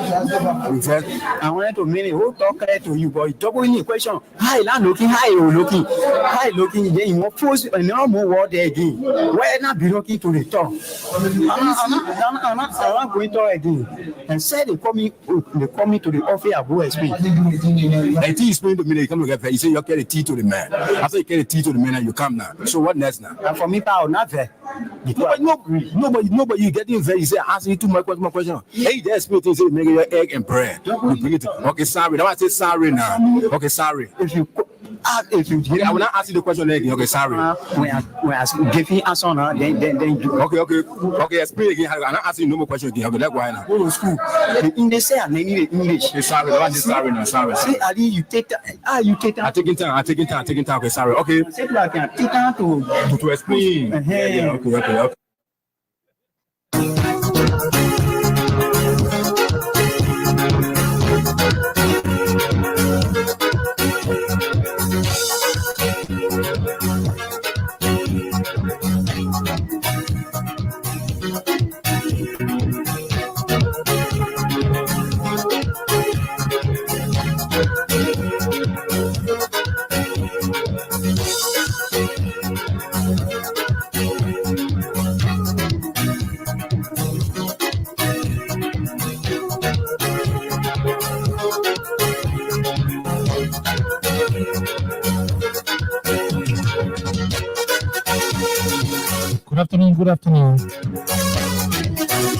I wanted to mean who talk to you, but double in the question. Hi, looking, hi, looking. Then you post no more word again. Why not be looking to the top? I'm not going to again. And said they call me to the office of OSP. The tea explained to me, they come together. You say you get a tea to the man. After you get a tea to the man, you come now. So what next now? And for me, I'll not there. Nobody, you get in there. You say, ask you too much question. Hey, there's people say, make your egg and bread. You bring it. Okay, sorry. Now I say sorry now. Okay, sorry. If you I will not ask you the question again. Okay, sorry. When I give you answer now, then you. Okay. Explain again. I'm not asking you no more question again. Okay, that's why now. Go to school. The English say I need English. Okay, sorry. I say sorry now. Sorry. Say Ali, you take that. You take that. I'm taking time. Okay, sorry. Okay. Say like I take time to explain. Yeah. Okay.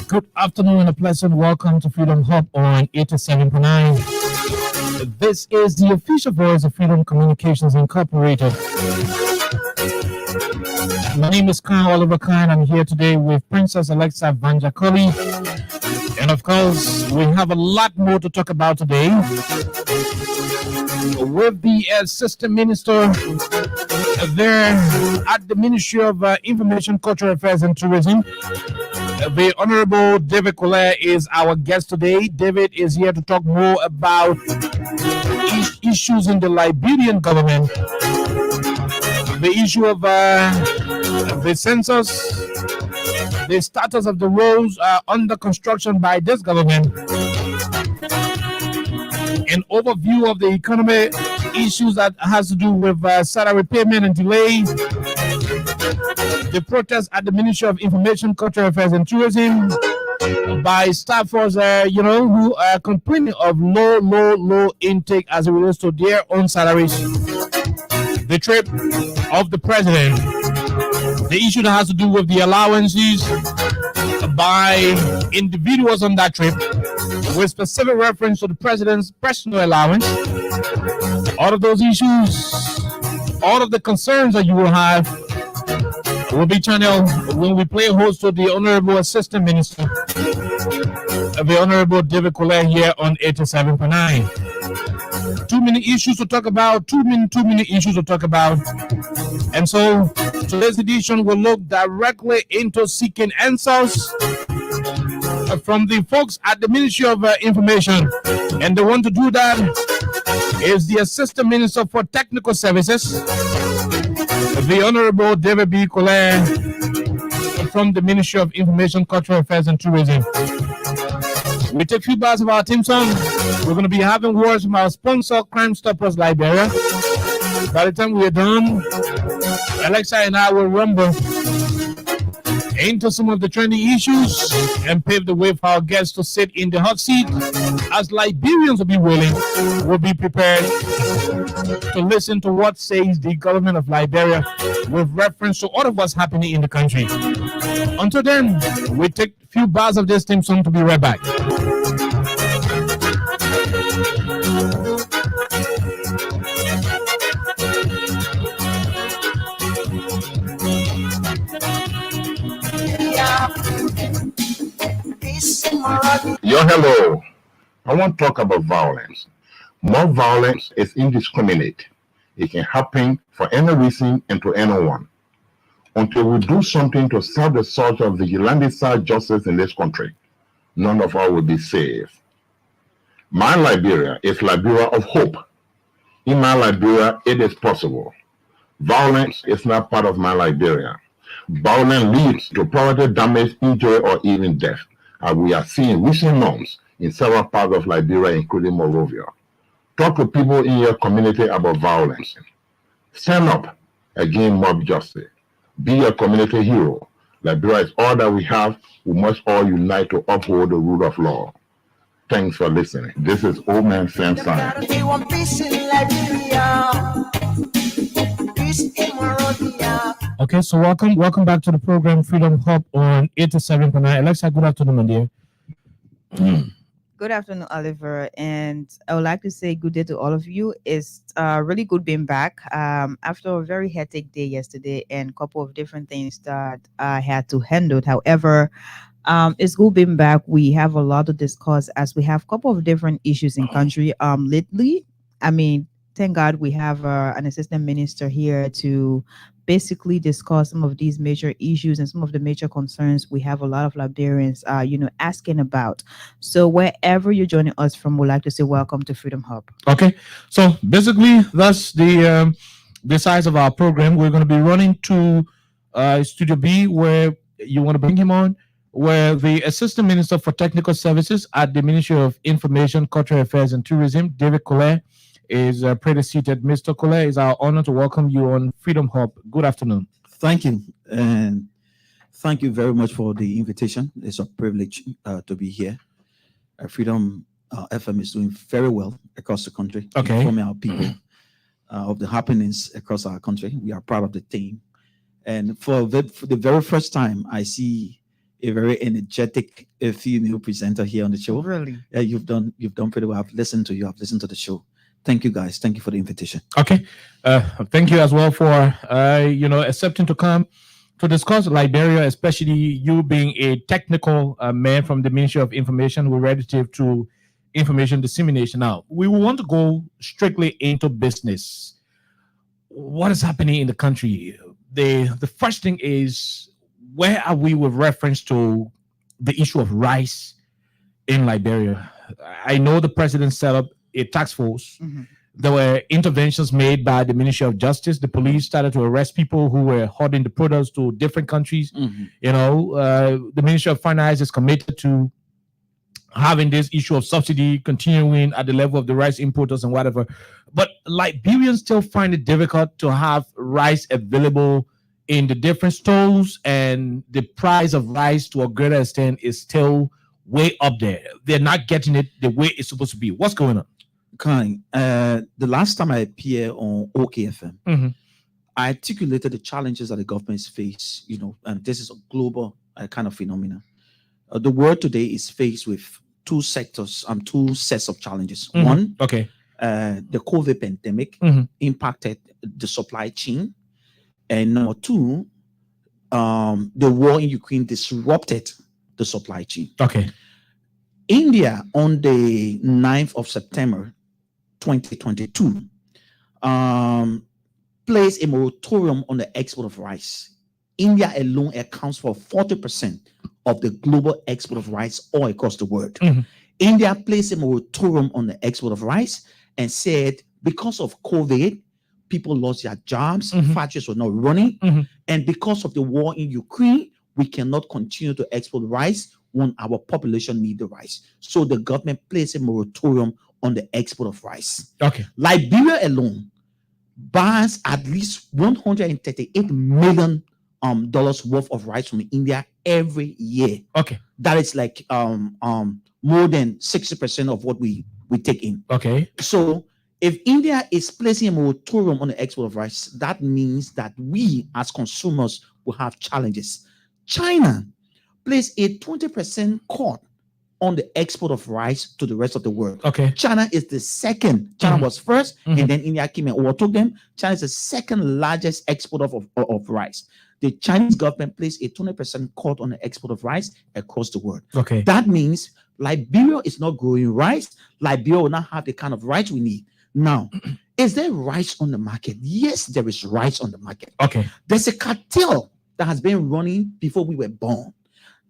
Good afternoon and a pleasant welcome to Freedom Hub on 87.9. This is the official voice of Freedom Communications Incorporated. My name is Kyle Oliver Khan. I'm here today with Princess Alexa Vanjakoli. And of course, we have a lot more to talk about today. With the Assistant Minister there at the Ministry of Information, Cultural Affairs and Tourism, the Honorable David Kole is our guest today. David is here to talk more about issues in the Liberian government, the issue of the census, the status of the roads under construction by this government, an overview of the economy issues that has to do with salary payment and delay, the protest at the Ministry of Information, Cultural Affairs and Tourism by staffers, who are complaining of low intake as it relates to their own salaries, the trip of the president, the issue that has to do with the allowances by individuals on that trip, with specific reference to the president's personal allowance. All of those issues, all of the concerns that you will have will be channeled when we play host to the Honorable Assistant Minister, the Honorable David Kole here on 87.9. Too many issues to talk about, too many issues to talk about. And so today's edition will look directly into seeking answers from the folks at the Ministry of Information. And the one to do that is the Assistant Minister for Technical Services, the Honorable David B. Kole from the Ministry of Information, Cultural Affairs and Tourism. We take a few bars of our team song. We're going to be having words from our sponsor, Crime Stoppers Liberia. By the time we're done, Alexa and I will rumble into some of the trending issues and pave the way for our guests to sit in the hot seat as Liberians will be willing, will be prepared to listen to what says the government of Liberia with reference to all of what's happening in the country. Until then, we take a few bars of this theme song to be right back. Hello. I want to talk about violence. More violence is indiscriminate. It can happen for any reason and to anyone. Until we do something to stop the surge of vigilante-style justice in this country, none of us will be safe. My Liberia is Liberia of hope. In my Liberia, it is possible. Violence is not part of my Liberia. Violence leads to property damage, injury, or even death, as we are seeing recent months in several parts of Liberia, including Monrovia. Talk to people in your community about violence. Stand up against mob justice. Be a community hero. Liberia is all that we have. We must all unite to uphold the rule of law. Thanks for listening. This is Old Man Sam Sign. Okay, so welcome back to the program Freedom Hub on 87.9. Alexa, good afternoon, my dear. Good afternoon, Oliver, and I would like to say good day to all of you. It's really good being back after a very hectic day yesterday and a couple of different things that I had to handle. However, it's good being back. We have a lot to discuss as we have a couple of different issues in country lately. I mean, thank God we have an assistant minister here to basically discuss some of these major issues and some of the major concerns we have a lot of Liberians asking about. So wherever you're joining us from, we'd like to say welcome to Freedom Hub. Okay, so basically that's the size of our program. We're going to be running to Studio B, where you want to bring him on, where the Assistant Minister for Technical Services at the Ministry of Information, Cultural Affairs and Tourism, David Collier, is pretty seated. Mr. Collier, it's our honor to welcome you on Freedom Hub. Good afternoon. Thank you. And thank you very much for the invitation. It's a privilege to be here. Freedom FM is doing very well across the country. Okay. Informing our people of the happenings across our country. We are proud of the team. And for the very first time, I see a very energetic female presenter here on the show. Really? Yeah, you've done pretty well. I've listened to you. I've listened to the show. Thank you, guys. Thank you for the invitation. Okay. Thank you as well for accepting to come to discuss Liberia, especially you being a technical man from the Ministry of Information. We're relative to information dissemination. Now, we want to go strictly into business. What is happening in the country? The first thing is, where are we with reference to the issue of rice in Liberia? I know the president set up a task force. Mm-hmm. There were interventions made by the Ministry of Justice. The police started to arrest people who were hoarding the products to different countries. Mm-hmm. The Ministry of Finance is committed to having this issue of subsidy continuing at the level of the rice importers and whatever. But Liberians still find it difficult to have rice available in the different stores, and the price of rice to a greater extent is still way up there. They're not getting it the way it's supposed to be. What's going on? The last time I appeared on OKFM, Mm-hmm. I articulated the challenges that the governments face, and this is a global kind of phenomenon. The world today is faced with two sets of challenges. Mm-hmm. One, okay, the COVID pandemic Mm-hmm. impacted the supply chain. And number two, the war in Ukraine disrupted the supply chain. okay, India, on the 9th of September, 2022, placed a moratorium on the export of rice. India alone accounts for 40% of the global export of rice all across the world. Mm-hmm. India placed a moratorium on the export of rice and said, because of COVID, people lost their jobs, Mm-hmm. factories were not running, Mm-hmm. and because of the war in Ukraine, we cannot continue to export rice when our population need the rice. So the government placed a moratorium on the export of rice. okay, Liberia alone buys at least $138 million worth of rice from India every year. okay, That is like more than 60% of what we take in. okay, So if India is placing a moratorium on the export of rice, that means that we as consumers will have challenges. China placed a 20% cut on the export of rice to the rest of the world. okay, China is the second. China Mhm. was 1st, Mhm. and then India came and overtook them. China is the second largest exporter of rice. The Chinese government placed a 20% cut on the export of rice across the world. okay, That means Liberia is not growing rice. Liberia will not have the kind of rice we need. Now, is there rice on the market? Yes, there is rice on the market. okay, There's a cartel that has been running before we were born.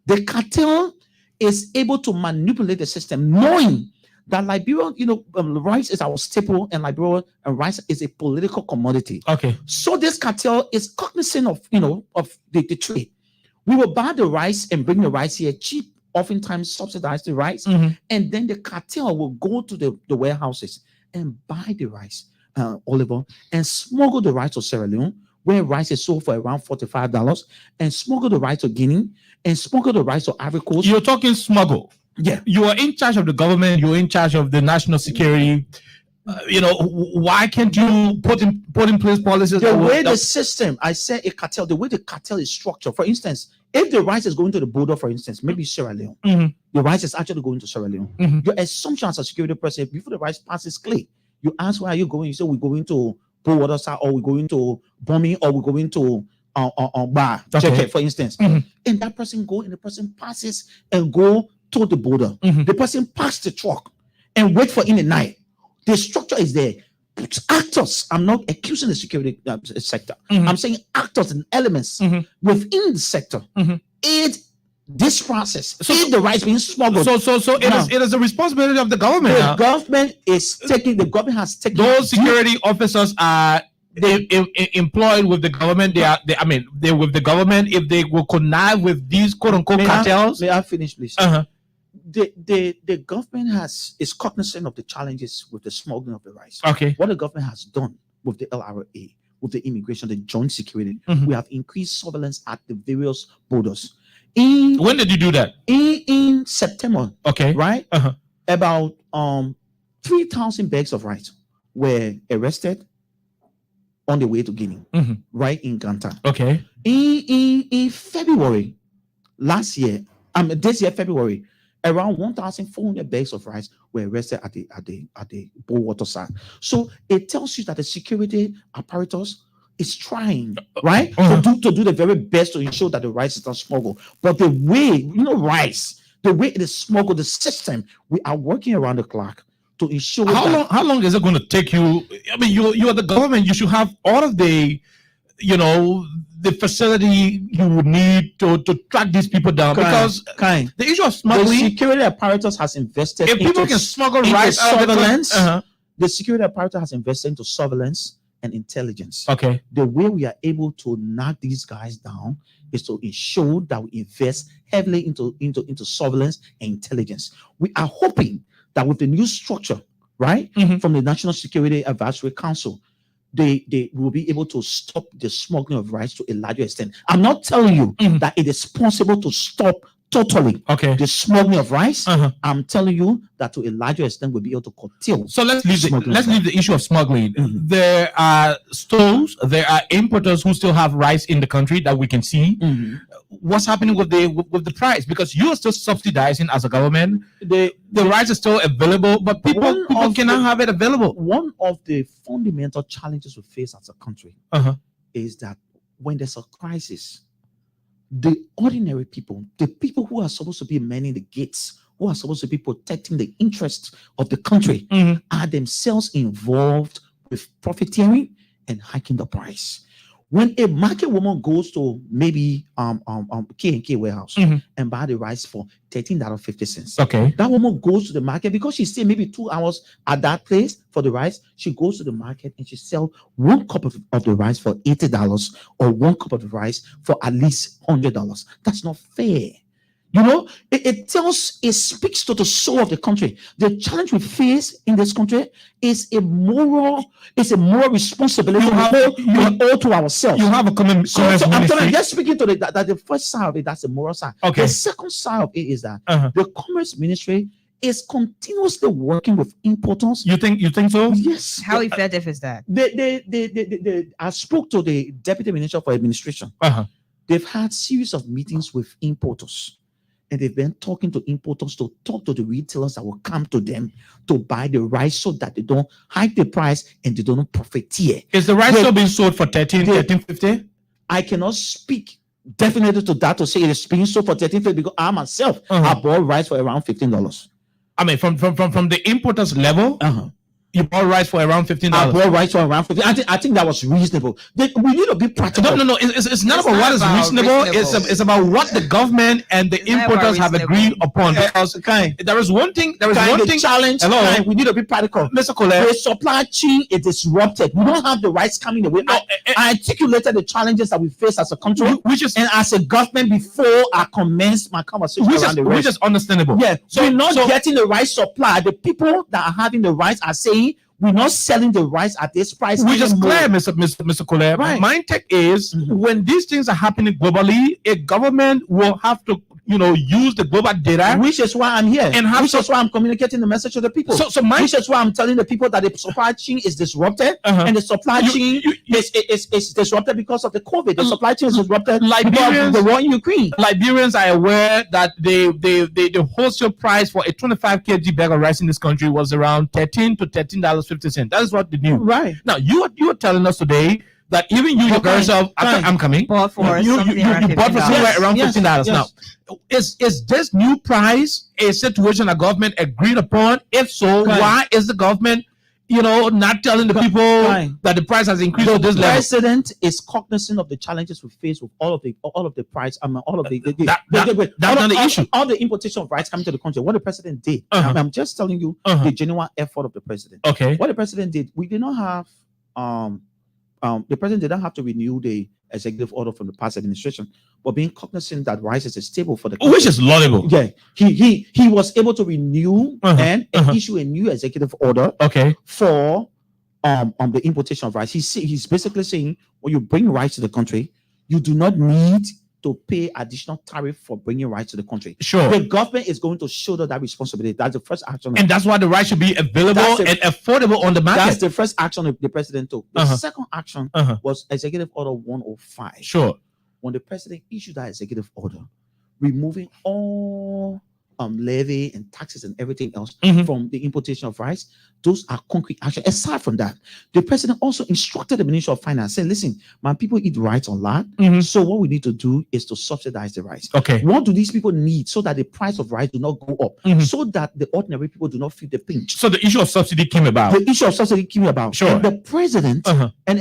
The cartel is able to manipulate the system, knowing that Liberia, rice is our staple, and Liberia and rice is a political commodity. okay, So this cartel is cognizant of the trade. We will buy the rice and bring the rice here cheap oftentimes subsidize the rice, and then the cartel will go to the warehouses and buy the rice, Oliver, and smuggle the rice to Sierra Leone, where rice is sold for around $45, and smuggle the rice to Guinea, and smuggle the rice to Ivory Coast. You're talking smuggle. Yeah. You are in charge of the government. You're in charge of the national security. Why can't you put in place policies? The way the system, I said a cartel, the way the cartel is structured. For instance, if the rice is going to the border, for instance, maybe Sierra Leone, the rice is actually going to Sierra Leone. Your assumption as a security person, before the rice passes clay, you ask where are you going? You say we're going to Water Side, or we're going to Bombing, or we're going to Bar, okay, for instance. And that person go, and the person passes and go to the border. The person parks the truck and wait for in the night. The structure is there. Actors, I'm not accusing the security sector. I'm saying actors and elements within the sector aid this process. So the rice being smuggled. So it is a responsibility of the government. The government has taken those security officers are employed with the government. They're with the government. If they will connive with these quote unquote cartels. May I finish, please? The government is cognizant of the challenges with the smuggling of the rice. Okay. What the government has done with the LRA, with the immigration, the joint security, we have increased surveillance at the various borders. When did you do that? In September. Okay. Right? About 3,000 bags of rice were arrested on the way to Guinea, right in Ganta. Okay. In February last year, this year February, around 1,400 bags of rice were arrested at the Water Side. So it tells you that the security apparatus is trying, right, to do the very best to ensure that the rice is not smuggled. But the way, rice, the way it is smuggled, the system, we are working around the clock to ensure. How long is it going to take you? I mean, you are the government. You should have all of the, the facility you would need to track these people down, because the issue of smuggling, the security apparatus has invested. If people can smuggle rice out of surveillance, the security apparatus has invested into surveillance and intelligence. Okay. The way we are able to knock these guys down is to ensure that we invest heavily into surveillance and intelligence. We are hoping that with the new structure, right, from the National Security Advisory Council, they will be able to stop the smuggling of rice to a larger extent. I'm not telling you that it is possible to stop totally the smuggling of rice. I'm telling you that to a larger extent we'll be able to curtail. So let's leave the issue of smuggling. There are stores, there are importers who still have rice in the country that we can see. What's happening with the price? Because you are still subsidizing as a government. The rice is still available, but people cannot have it available. One of the fundamental challenges we face as a country is that when there's a crisis, the ordinary people, the people who are supposed to be manning the gates, who are supposed to be protecting the interests of the country, are themselves involved with profiteering and hiking the price. When a market woman goes to maybe K&K warehouse and buy the rice for $13.50, okay, that woman goes to the market because she stay maybe 2 hours at that place for the rice. She goes to the market and she sell 1 cup of the rice for $80 or 1 cup of the rice for at least $100. That's not fair. It speaks to the soul of the country. The challenge we face in this country is a moral responsibility we owe to ourselves. You have a commerce ministry. Just speaking to the first side of it, that's the moral side. Okay. The second side of it is that the commerce ministry is continuously working with importers. You think so? Yes. How effective is that? I spoke to the deputy minister for administration. They've had series of meetings with importers. And they've been talking to importers to talk to the retailers that will come to them to buy the rice so that they don't hike the price and they don't profiteer. Is the rice still being sold for $13.50? I cannot speak definitely to that to say it is being sold for $13.50 because I myself I bought rice for around $15. I mean, from the importers level, You bought rice for around $15. I bought rice for around 50. I think that was reasonable. We need to be practical. No. It's not about what is reasonable. It's about what the government and the importers have agreed upon. Because there is one thing. Challenge. Hello, we need to be practical. Mr. Cole. The supply chain is disrupted. We don't have the rice coming away. I articulated the challenges that we face as a country, and as a government before I commenced my conversation around the rice. Which is understandable. Yeah. So we're not getting the rice supply. The people that are having the rice are saying, we're not selling the rice at this price. Which is clear, Mr. Cole. Right. My take is when these things are happening globally, a government will have to, use the global data. Which is why I'm here. Which is why I'm communicating the message to the people. Which is why I'm telling the people that the supply chain is disrupted, and the supply chain is disrupted because of the COVID. The supply chain is disrupted because of the war in Ukraine. Liberians are aware that the wholesale price for a 25 kg bag of rice in this country was around $13 to $13.50. That is what the new. Right. Now you are telling us today that even you yourself, I'm coming. Bought for you bought for somewhere around $15. Yes. Now, is this new price a situation the government agreed upon? If so, why is the government, not telling the people that the price has increased to this level? The president is cognizant of the challenges we face with all of the price. All of the issue. All the importation of rice coming to the country. What the president did. I'm just telling you the genuine effort of the president. Okay. What the president did. We did not have the president did not have to renew the executive order from the past administration, but being cognizant that rice is stable for the country. Which is laudable. Yeah, he was able to renew and issue a new executive order. Okay. For the importation of rice. He's basically saying when you bring rice to the country, you do not need to pay additional tariff for bringing rice to the country. Sure. The government is going to shoulder that responsibility. That's the first action. And that's why the rice should be available and affordable on the market. That's the first action the president took. The second action was Executive Order 105. Sure. When the president issued that executive order, removing all levy and taxes and everything else from the importation of rice, those are concrete action. Aside from that, the president also instructed the Ministry of Finance, saying, listen, my people eat rice a lot, so what we need to do is to subsidize the rice. Okay. What do these people need so that the price of rice do not go up, so that the ordinary people do not feel the pinch? So the issue of subsidy came about. The issue of subsidy came about. Sure. And the president and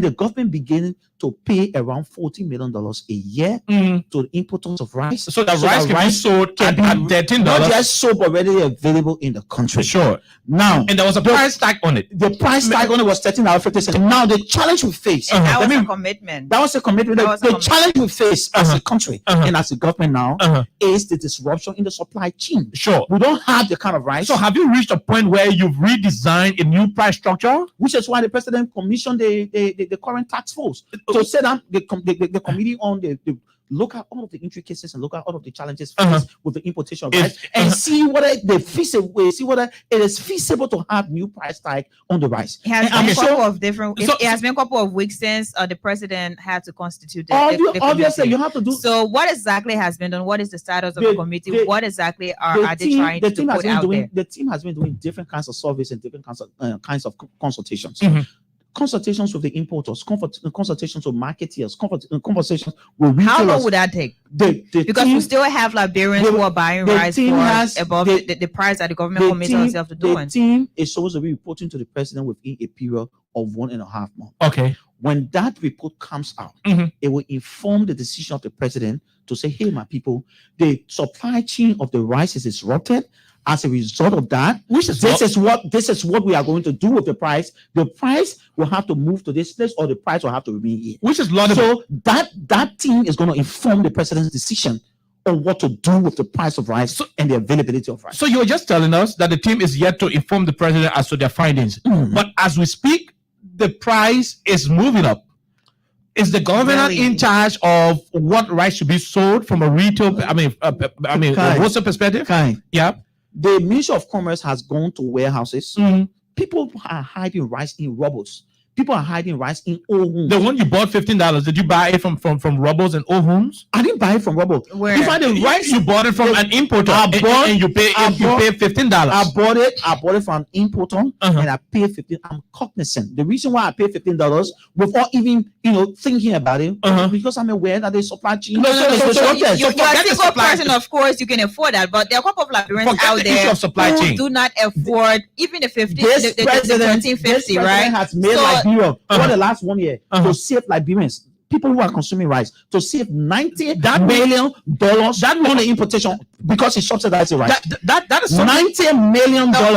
the government began to pay around $40 million a year to the importers of rice. So that rice can be sold at $13. Not just sold, but already available in the country. Sure. Now, and there was a price tag on it. The price tag on it was $13.50. Now, the challenge we face. That was a commitment. That was a commitment. The challenge we face as a country and as a government now is the disruption in the supply chain. Sure. We don't have the kind of rice. So have you reached a point where you've redesigned a new price structure? Which is why the president commissioned the current task force to set up the committee on the look at all of the intricacies and look at all of the challenges faced with the importation of rice and see whether it is feasible to have new price tag on the rice. It has been a couple of weeks since the president had to constitute the obviously you have to do. So what exactly has been done? What is the status of the committee? What exactly are they trying to put out there? The team has been doing different kinds of surveys and different kinds of consultations. Consultations with the importers, consultations with marketeers, conversations with retailers. How long would that take? Because we still have Liberians who are buying rice for above the price that the government commits itself to doing. The team is supposed to be reporting to the president within a period of 1.5 months. Okay. When that report comes out, it will inform the decision of the president to say, hey, my people, the supply chain of the rice is disrupted. As a result of that, this is what we are going to do with the price. The price will have to move to this place, or the price will have to remain here. Which is laudable. So that team is going to inform the president's decision on what to do with the price of rice and the availability of rice. So you were just telling us that the team is yet to inform the president as to their findings. But as we speak, the price is moving up. Is the government in charge of what rice should be sold from a retail, a wholesale perspective? Yeah. The Ministry of Commerce has gone to warehouses. People are hiding rice in robots. People are hiding rice in old homes. The one you bought $15, did you buy it from Rubbles and old homes? I didn't buy it from Rubble. Where? You find the rice. You bought it from an importer, and you pay $15. I bought it from an importer, Uh-huh. and I paid 15. I'm cognizant. The reason why I paid $15 without even thinking about it, Uh-huh. because I'm aware that the supply chain. No, so You're a forget the single supply person, chain. of course, you can afford that, but there are a couple of Liberians Forget out the there issue of supply who chain. do not afford even the 15, This the president 1350, right? has made So- Liberia for the last 1 year Uh-huh. to save Liberians, people who are consuming rice, to save $90 That million on the importation because he subsidized the rice. That is something. $90 million. No, in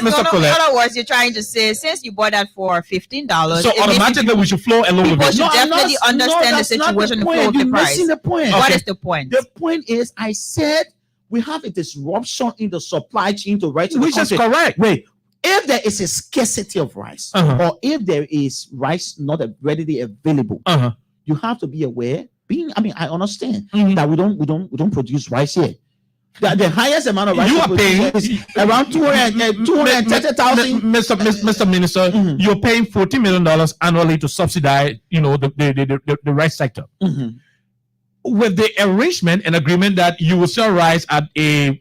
Mr. in Colette. other words, you're trying to say since you bought that for $15, So it means automatically we should flow along with people it. should definitely understand the that's not situation and point. flow with the You're price. missing the point. What Okay. is the point? The point is, I said we have a disruption in the supply chain to rice in the Which is country. correct. Wait, if there is a scarcity of rice, Uh-huh. or if there is rice not readily available, Uh-huh. you have to be aware. I understand Mhm. that we don't produce rice here. The highest amount of rice You we are produce paying is around 230,000. Mr. Minister, Mhm. you're paying $40 million annually to subsidize, the rice sector. Mhm. With the arrangement and agreement that you will sell rice at a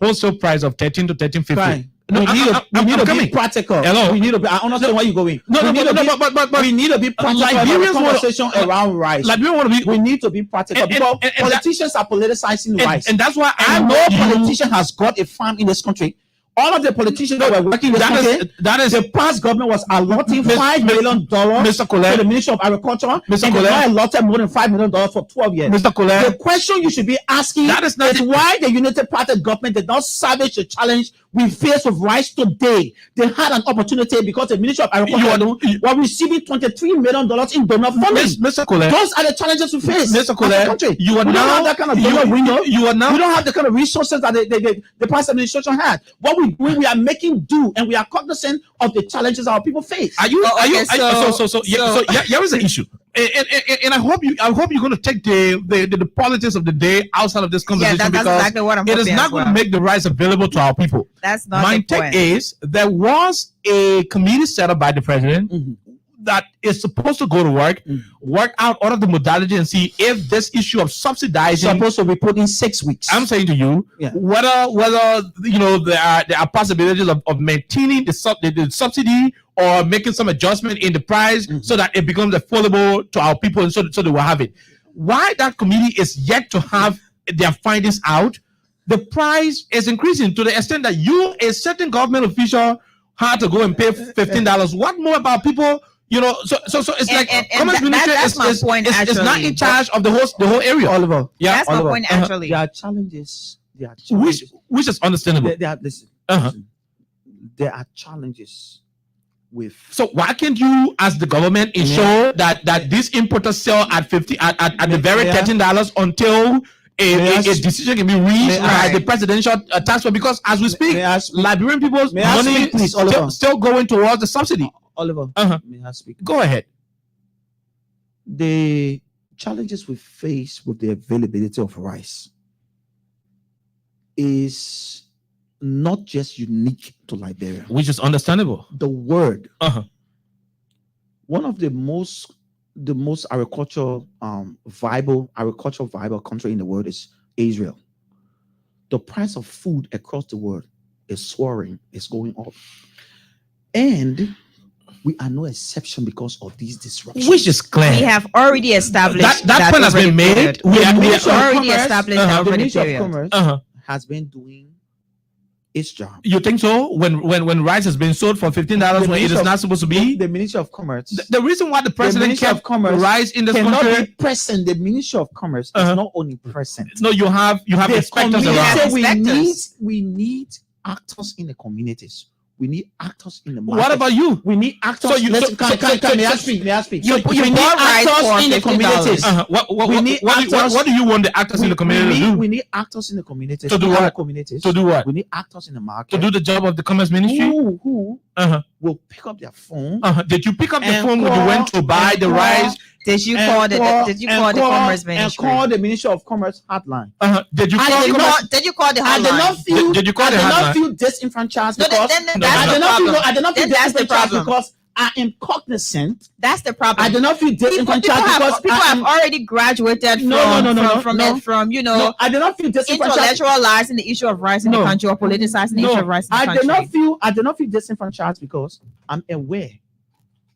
wholesale price of $13 to $13.50. Fine. No, we need I'm to be coming. practical. Hello? We need to be. I understand where you're going. No, we need to be, but we need to be practical. Liberians About the conversation around rice. like we want to be, We need to be practical And- because and politicians are politicizing rice. and that's why I And no want you. politician has got a farm in this country. All of the politicians that were working in this country, the past government was allotting $5 million Mr. to Colette, the Ministry of Agriculture, Mr. and they Colette. now allotted more than $5 million for 12 years. Mr. The Colette, question you should be asking That is not is the- why the United Party government did not salvage the challenge we face with rice today. They had an opportunity because the Ministry of Agriculture was receiving $23 million in donor funding. Mr. Colette, Those are the challenges we face. Mr. as a Colette, country. you are We don't now have that kind of donor window. You are We now don't have the kind of resources that the past administration had. What we are making do, and we are cognizant of the challenges our people face. Are you? Oh, Are you? okay, Here is the issue, and I hope you're going to take the politics of the day outside of this Yeah, conversation that's because exactly what I'm it is hoping not as going to well. make the rice available to our people. That's not My the take point. is there was a committee set up by the president Mhm. that is supposed to go to work, work out all of the modality, and see if this issue of subsidizing. Supposed to be put in 6 weeks. I'm saying to you, Yeah. whether there are possibilities of maintaining the subsidy or making some adjustment in the price so that it becomes affordable to our people, and so they will have it. Why that committee is yet to have their findings out, the price is increasing to the extent that a certain government official, had to go and pay $15. What more about people? So it's like Commerce Ministry that's my point, is not actually. in charge of the whole area. Oliver. Yeah, That's my Oliver. point, actually. There are challenges. which is understandable. Listen, Uh-huh. listen. There are challenges with. So why can't you, as the government, ensure that these importers sell at the very May I- $13 until May I a sp- decision can be reached May by I- the presidential task force? Because as we speak, May I speak? Liberian people's May I money speak, please, Oliver? still going towards the subsidy. Oliver, Uh-huh. may I speak? Go ahead. The challenges we face with the availability of rice is not just unique to Liberia. Which is understandable. The word, Uh-huh. one of the most agricultural viable country in the world is Israel. The price of food across the world is soaring, it's going up. And we are no exception because of these disruptions. Which is clear. We have already established That point has over the been made. period. We We are- have we are- already established Uh-huh. that the over the Ministry of period. Commerce Uh-huh. has been doing its job. You think so? When rice has been sold for $15 The when it Ministry is of- not supposed to be? The Ministry of Commerce The reason why the president Ministry of kept Commerce rice in this cannot country. be present. The Ministry of Commerce Uh-huh. is not only present. No, you have The inspectors community- around. we need actors in the communities. We need actors in the market. What about you? We need actors. So you- Listen, so- can so- may I so- speak? May I speak? You we need bought rice actors for in the $50. communities. We need actors- What do you want the actors in the community to do? We need actors in the communities. To do in our what? communities. To do what? We need actors in the market. To do the job of the Commerce Ministry? who Uh-huh. will pick up their phone. Did you pick up the And phone when you call- went to buy and the call- rice? Did you and call the Commerce and Ministry? call the Ministry of Commerce hotline. Did you I call did the not- Did you call the I did hotline? not feel. Did you call I the did hotline? not feel disenfranchised No, because then No, that's I the did not feel. problem. I did not feel Then that's the disenfranched problem. because I am cognizant. That's the problem. I do not feel disenfranchised because people have already graduated from you know, no, I do not feel disenfranchised. Intellectualizing the issue of rice in the country or politicizing the issue of rice in the country. I do not feel disenfranchised because I'm aware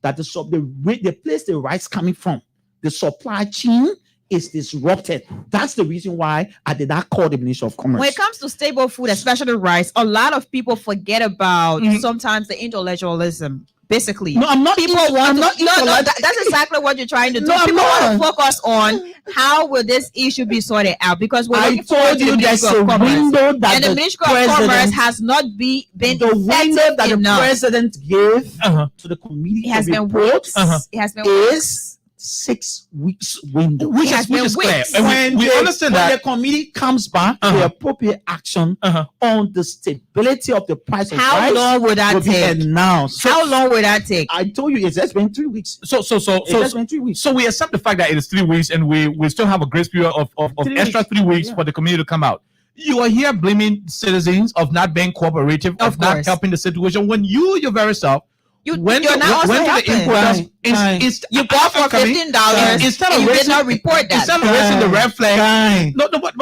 that the place the rice coming from, the supply chain is disrupted. That's the reason why I did not call the Ministry of Commerce. When it comes to stable food, especially rice, a lot of people forget about sometimes the intellectualism. Basically, no, I'm not. People want to. That's exactly what you're trying to do. People want to focus on how will this issue be sorted out, because I told you there's a window that the Ministry of Commerce has not been the window that the president gave to the committee. It has been weeks. It has been weeks. 6 weeks window, which is clear. And we understand that when the committee comes back, the appropriate action on the stability of the price of rice. How long would that take? Announced. How long would that take? I told you it's just been 3 weeks. So it's been 3 weeks. So we accept the fact that it is 3 weeks, and we still have a grace period of extra 3 weeks for the committee to come out. You are here blaming citizens of not being cooperative, of not helping the situation, when you very self. You bought for $15 instead of did not report that. Instead of raising the red flag. No, but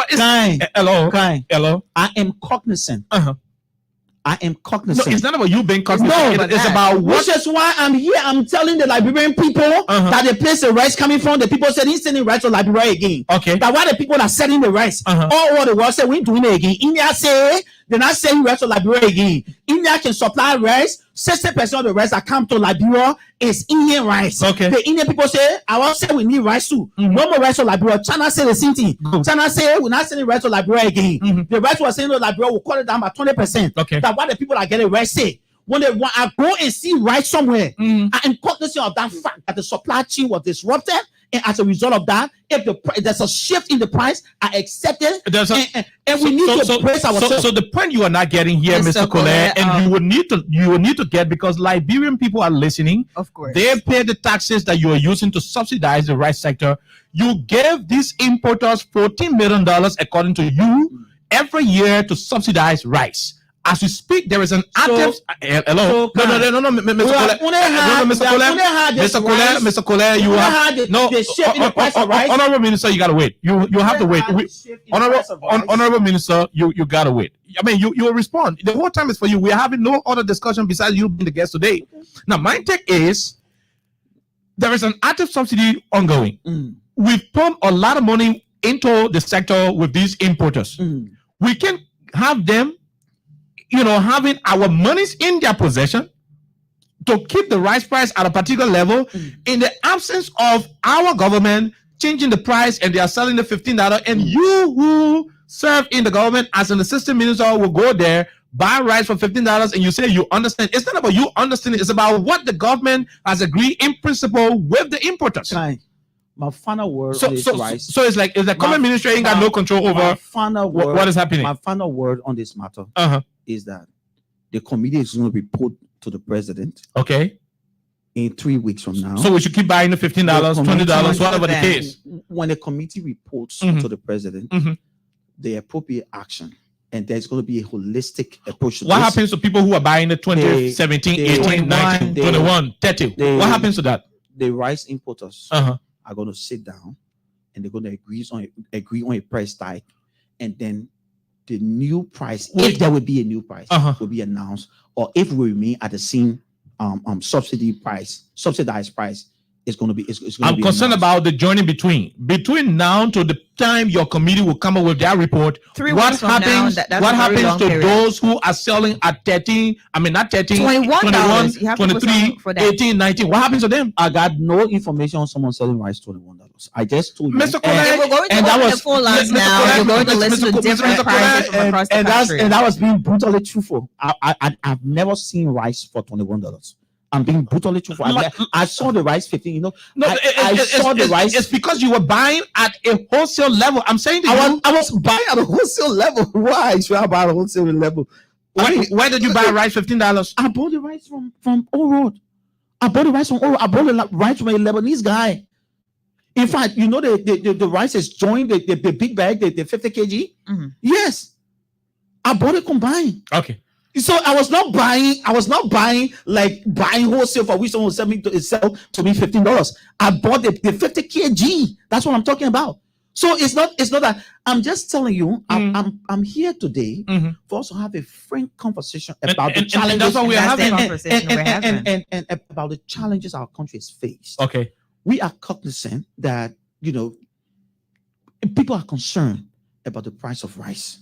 hello. I am cognizant. I am cognizant. No, it's not about you being cognizant. No, it's about what. Which is why I'm here. I'm telling the Liberian people that the place the rice coming from, the people said he's sending rice to Liberia again. Okay. That why the people that are selling the rice all over the world say we ain't doing it again. India say they're not selling rice to Liberia again. India can supply rice. 60% of the rice that come to Liberia is Indian rice. Okay. The Indian people say, I want to say we need rice too. No more rice to Liberia. China say the same thing. China say we're not sending rice to Liberia again. The rice we're sending to Liberia will cut it down by 20%. Okay. That's why the people that get it rice say. When they want, I go and see rice somewhere, I am cognizant of that fact that the supply chain was disrupted, and as a result of that, if there's a shift in the price, I accept it, and we need to brace ourselves. So the point you are not getting here, Mr. Collet, and you will need to get, because Liberian people are listening. Of course, they pay the taxes that you are using to subsidize the rice sector. You gave these importers $14 million, according to you, every year to subsidize rice. As we speak, there is an active. Hello. No, Mr. Collet, you have no. Honorable Minister, you gotta wait. You have to wait. Honorable Minister, you gotta wait. I mean, you will respond. The whole time is for you. We are having no other discussion besides you being the guest today. Now, my take is there is an active subsidy ongoing. We've put a lot of money into the sector with these importers. We can have them, having our monies in their possession to keep the rice price at a particular level in the absence of our government changing the price, and they are selling the $15, and you who serve in the government as an assistant minister will go there, buy rice for $15, and you say you understand. It's not about you understanding, it's about what the government has agreed in principle with the importers. My final word on this rice. So it's like the common ministry ain't got no control over what is happening. My final word on this matter is that the committee is going to report to the president. Okay. In 3 weeks from now. So we should keep buying the $15, $20, whatever the case. When the committee reports to the president, the appropriate action, and there's going to be a holistic approach to what happens to people who are buying the 2017, 18, 19, 21, 30? What happens to that? The rice importers are going to sit down, and they're going to agree on a price tag, and then the new price, if there will be a new price, will be announced, or if we remain at the same subsidized price, it's going to be. I'm concerned about the journey between now to the time your committee will come up with their report. 3 weeks from now, what happens to those who are selling at 13? I mean, not 13, $21, 23, 18, 19. What happens to them? I got no information on someone selling rice $21. I just told you. Mr. Collet, we're going to open the phone lines now. You're going to listen to different prices from across the country. And that was being brutally truthful. I've never seen rice for $21. I'm being brutally truthful. I saw the rice 15. I saw the rice. It's because you were buying at a wholesale level. I'm saying to you, I was buying at a wholesale level. Why should I buy at a wholesale level? Where did you buy rice $15? I bought the rice from Old Road. I bought the rice from Old Road. I bought the rice from a Lebanese guy. In fact, the rice is joined the big bag, the 50 kg. Yes, I bought it combined. Okay. So I was not buying like buying wholesale for which someone will sell to me $15. I bought the 50 kg. That's what I'm talking about. So it's not that I'm just telling you. I'm here today for us to have a frank conversation about the challenges. And that's what we are having. And about the challenges our country has faced. Okay, we are cognizant that people are concerned about the price of rice.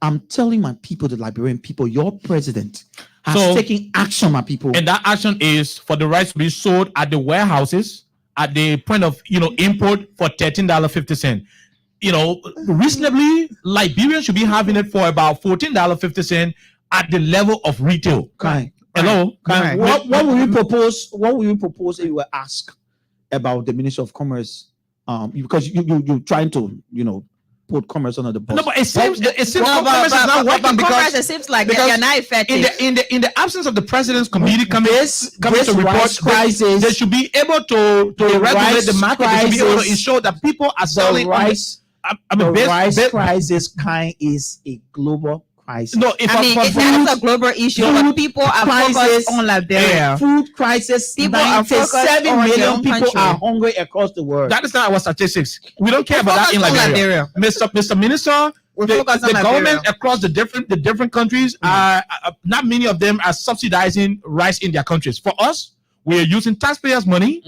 I'm telling my people, the Liberian people, your president has taken action, my people. And that action is for the rice to be sold at the warehouses at the point of import for $13.50. Reasonably, Liberians should be having it for about $14.50 at the level of retail. Hello. What will you propose? What will you propose if you were asked about the Ministry of Commerce? Because you're trying to put commerce under the bus. No, but it seems commerce is not working because it seems like you're not effective. In the absence of the president's committee coming to report crisis, they should be able to regulate the market. They should be able to ensure that people are selling rice. Rice crisis is a global crisis. No, it's a global issue, but people are focused on Liberia. Food crisis. 97 million people are hungry across the world. That is not our statistics. We don't care about that in Liberia. Mr. Minister, the government across the different countries are not many of them are subsidizing rice in their countries. For us, we are using taxpayers' money,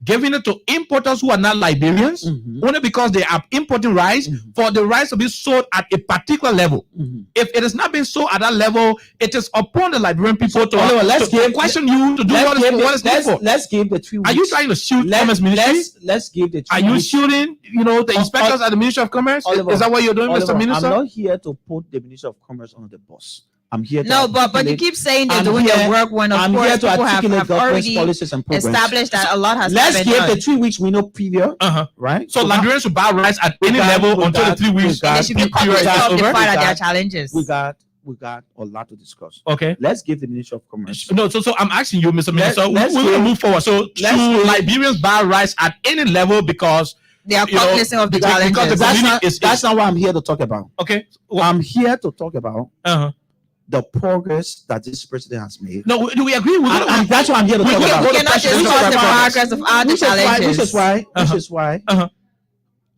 giving it to importers who are not Liberians, only because they are importing rice for the rice to be sold at a particular level. If it is not being sold at that level, it is upon the Liberian people to question you to do what is needful. Let's give the 3 weeks. Are you trying to shoot Commerce Ministry? Let's give the 3 weeks. Are you shooting, the inspectors at the Ministry of Commerce? Is that what you're doing, Mr. Minister? I'm not here to put the Ministry of Commerce under the bus. I'm here to but you keep saying they're doing their work when of course people have already policies and programs. Established that a lot has Let's been give done. the 3 weeks window period, right? So Liberians should buy rice at any level until the 3 weeks. They should be cognizant of the fact that there are challenges. We got a lot to discuss. Okay. Let's give the Ministry of Commerce. No, so I'm asking you, Mr. Minister, we're going to move forward. So should Liberians buy rice at any level because they are cognizant of the challenges? That's not what I'm here to talk about. Okay. I'm here to talk about the progress that this president has made. No, do we agree with that? That's what I'm here to talk about. We cannot discuss the progress of other challenges. Which is why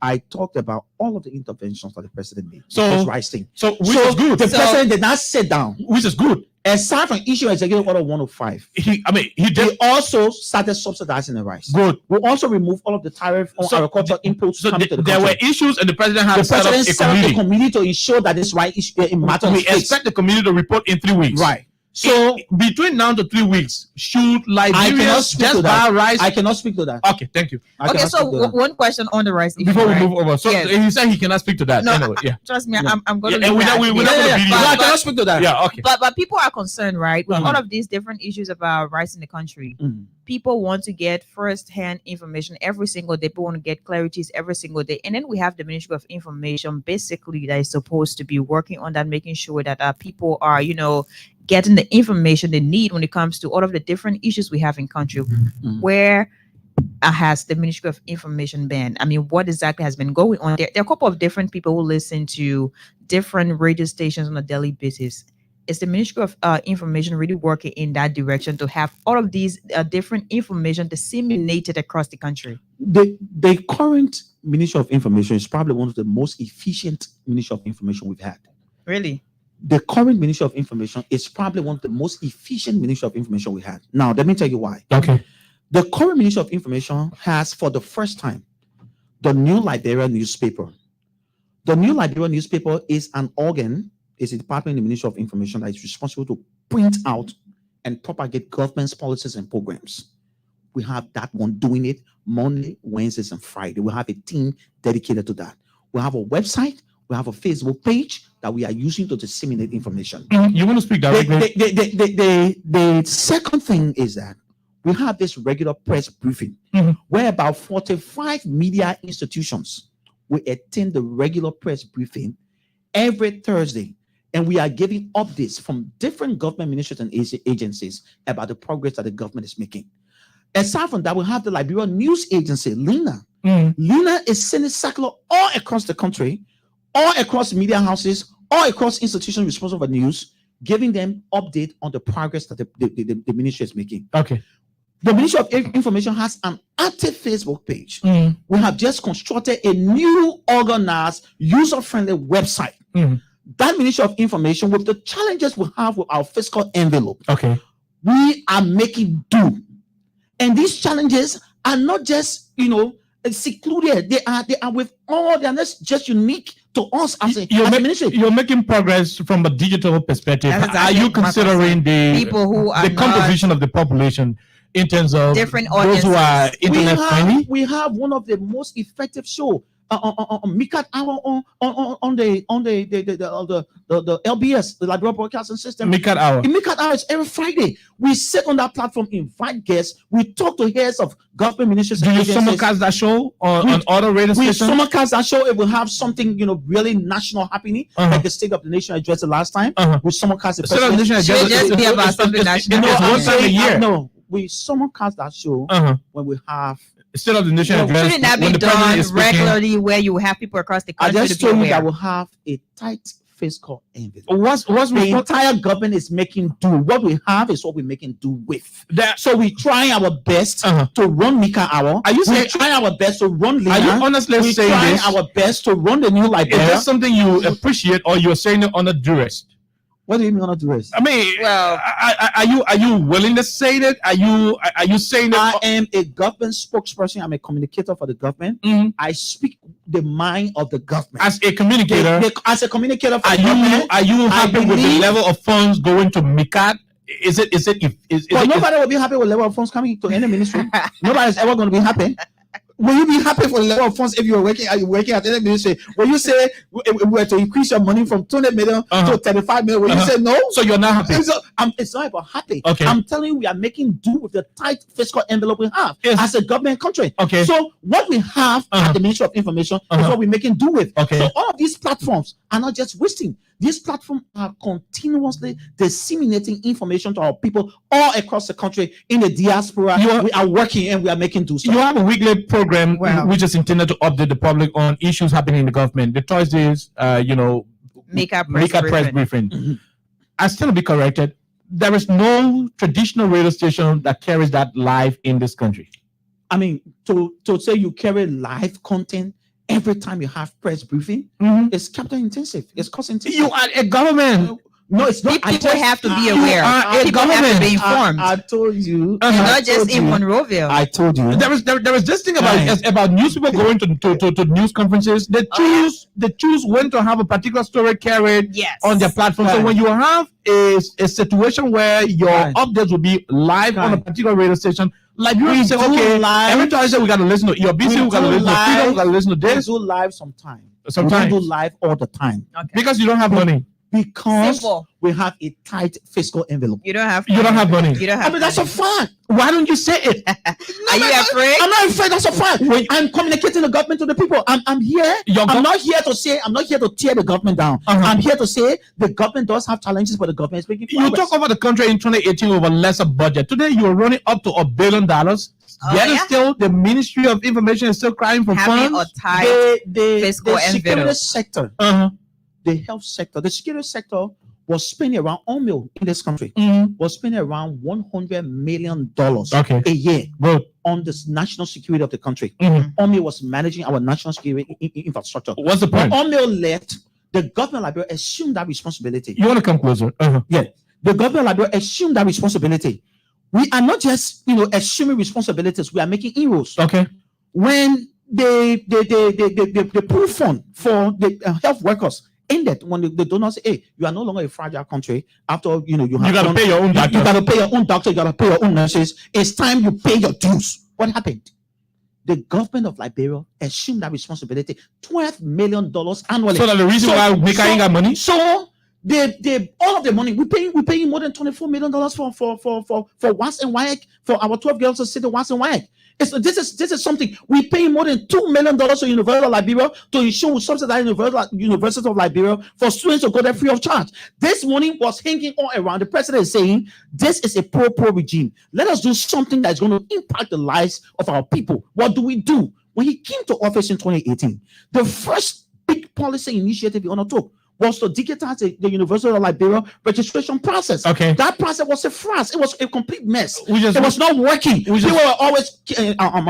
I talked about all of the interventions that the president made. Which is good. The president did not sit down. Which is good. Aside from issuing Executive Order 105, he also started subsidizing the rice. Good. We also removed all of the tariff on agricultural inputs. There were issues, and the president had set up a committee to ensure that this rice issue in matter. We expect the committee to report in 3 weeks. Right. So between now to 3 weeks, should Liberians just buy rice? I cannot speak to that. Okay, thank you. Okay, so one question on the rice issue, before we move over. So he said he cannot speak to that. No, anyway, trust me, I'm going to. And we're not going to be. I cannot speak to that. Yeah, okay. But people are concerned, right? With all of these different issues about rice in the country. People want to get first-hand information every single day. People want to get clarities every single day. And then we have the Ministry of Information, basically, that is supposed to be working on that, making sure that people are, getting the information they need when it comes to all of the different issues we have in country. Where has the Ministry of Information been? I mean, what exactly has been going on there? There are a couple of different people who listen to different radio stations on a daily basis. Is the Ministry of Information really working in that direction to have all of these different information disseminated across the country? The current Ministry of Information is probably one of the most efficient Ministry of Information we've had. Really? The current Ministry of Information is probably one of the most efficient Ministry of Information we had. Now, let me tell you why. Okay. The current Ministry of Information has, for the first time, the New Liberia newspaper. The New Liberia newspaper is an organ, is a department in the Ministry of Information that is responsible to print out and propagate government's policies and programs. We have that one doing it Monday, Wednesdays, and Friday. We have a team dedicated to that. We have a website. We have a Facebook page that we are using to disseminate information. You want to speak directly? The second thing is that we have this regular press briefing where about 45 media institutions will attend the regular press briefing every Thursday. And we are giving updates from different government ministries and agencies about the progress that the government is making. Aside from that, we have the Liberian News Agency, LINA. LINA is sending circular all across the country, all across media houses, all across institutions responsible for news, giving them update on the progress that the ministry is making. Okay. The Ministry of Information has an active Facebook page. Mm. We have just constructed a new, organized, user-friendly website. Mm. That Ministry of Information, with the challenges we have with our fiscal envelope, Okay. we are making do. And these challenges are not just, secluded. They are with all. They are not just unique to us as a ministry. You're making progress from a digital perspective. That's exactly are you considering the people who are the composition of the population in terms of different those who are internet friendly? We have one of the most effective show on Mikat Hour on the LBS, the Liberal Broadcasting System. Mikat Hour. In Mikat Hour is every Friday. We sit on that platform, invite guests. We talk to heads of government ministries. Do you simulcast that show on other radio stations? We simulcast that show. It will have something really national happening, like the State of the Nation address the last time. We simulcast the State of the Nation address. Just be about something national. Once a year. No, we simulcast that show when we have. State of the Nation address. Shouldn't that be done regularly, where you have people across the country? I just told you that we'll have a tight fiscal envelope. What's the entire government is making do? What we have is what we're making do with. So we try our best to run Mika Hour. We try our best to run Lina. Are you honestly saying this? We try our best to run the new Liberia. Is this something you appreciate, or you're saying it under duress? What do you mean under duress? I mean, well, are you willing to say that? Are you saying that? I am a government spokesperson. I'm a communicator for the government. I speak the mind of the government as a communicator. As a communicator for are the government, are you happy with the level of funds going to Mikat? Nobody will be happy with the level of funds coming to any ministry. Nobody's ever going to be happy. Will you be happy for the level of funds if you're working at any ministry? Will you say we were to increase your money from 200 million to 35 million? Will you say no? So you're not happy? It's not about happy. Okay. I'm telling you, we are making do with the tight fiscal envelope we have as a government country. Okay. So what we have at the Ministry of Information is what we're making do with. Okay. So all of these platforms are not just wasting. These platforms are continuously disseminating information to our people all across the country in the diaspora. We are working and we are making do stuff. You have a weekly program which is intended to update the public on issues happening in the government. The Thursdays, make a press briefing. I still be corrected. There is no traditional radio station that carries that live in this country. I mean, to say you carry live content every time you have press briefing, it's capital intensive. It's cost intensive. You are a government. No, it's not. People have to be aware. People have to be informed. I told you. It's not just in Monrovia. I told you. There is this thing about news people going to news conferences. They choose when to have a particular story carried on their platform. So when you have a situation where your updates will be live on a particular radio station, like you say, okay, every time I say we gotta listen to your BC, we gotta listen to Freedom, we gotta listen to this. We do live sometimes. Sometimes we don't do live all the time. Because you don't have money. Because we have a tight fiscal envelope. You don't have money. You don't have that's a fact. Why don't you say it? Are you afraid? I'm not afraid. That's a fact. I'm communicating the government to the people. I'm here. I'm not here to tear the government down. I'm here to say the government does have challenges, but the government is making progress. You talk about the country in 2018 over lesser budget. Today you are running up to $1 billion. Yet still the Ministry of Information is still crying for having funds. a tight fiscal the security envelope. sector, the health sector, the security sector was spending around in this country was spending around $100 million a year on the national security of the country. OMI was managing our national security infrastructure. What's the point? When OMI left, the government of Liberia assumed that responsibility. You want to come closer? Yeah, the government of Liberia assumed that responsibility. We are not just assuming responsibilities. We are making inroads. Okay. When the pool fund for the health workers ended, when the donors say, "Hey, you are no longer a fragile country. After you got to pay your own doctor. You got to pay your own doctor. You got to pay your own nurses. It's time you pay your dues." What happened? The government of Liberia assumed that responsibility. $12 million annually. So that the reason why we can't got money. So they all of the money we're paying more than $24 million for WAS and WAEC, for our 12 girls to sit the WAS and WAEC. This is something we're paying more than $2 million to University of Liberia to ensure we subsidize University of Liberia for students to go there free of charge. This money was hanging all around. The president is saying this is a pro regime. Let us do something that's going to impact the lives of our people. What do we do? When he came to office in 2018, the first big policy initiative he undertook was to digitize the University of Liberia registration process. Okay. That process was a farce. It was a complete mess. It was not working. People were always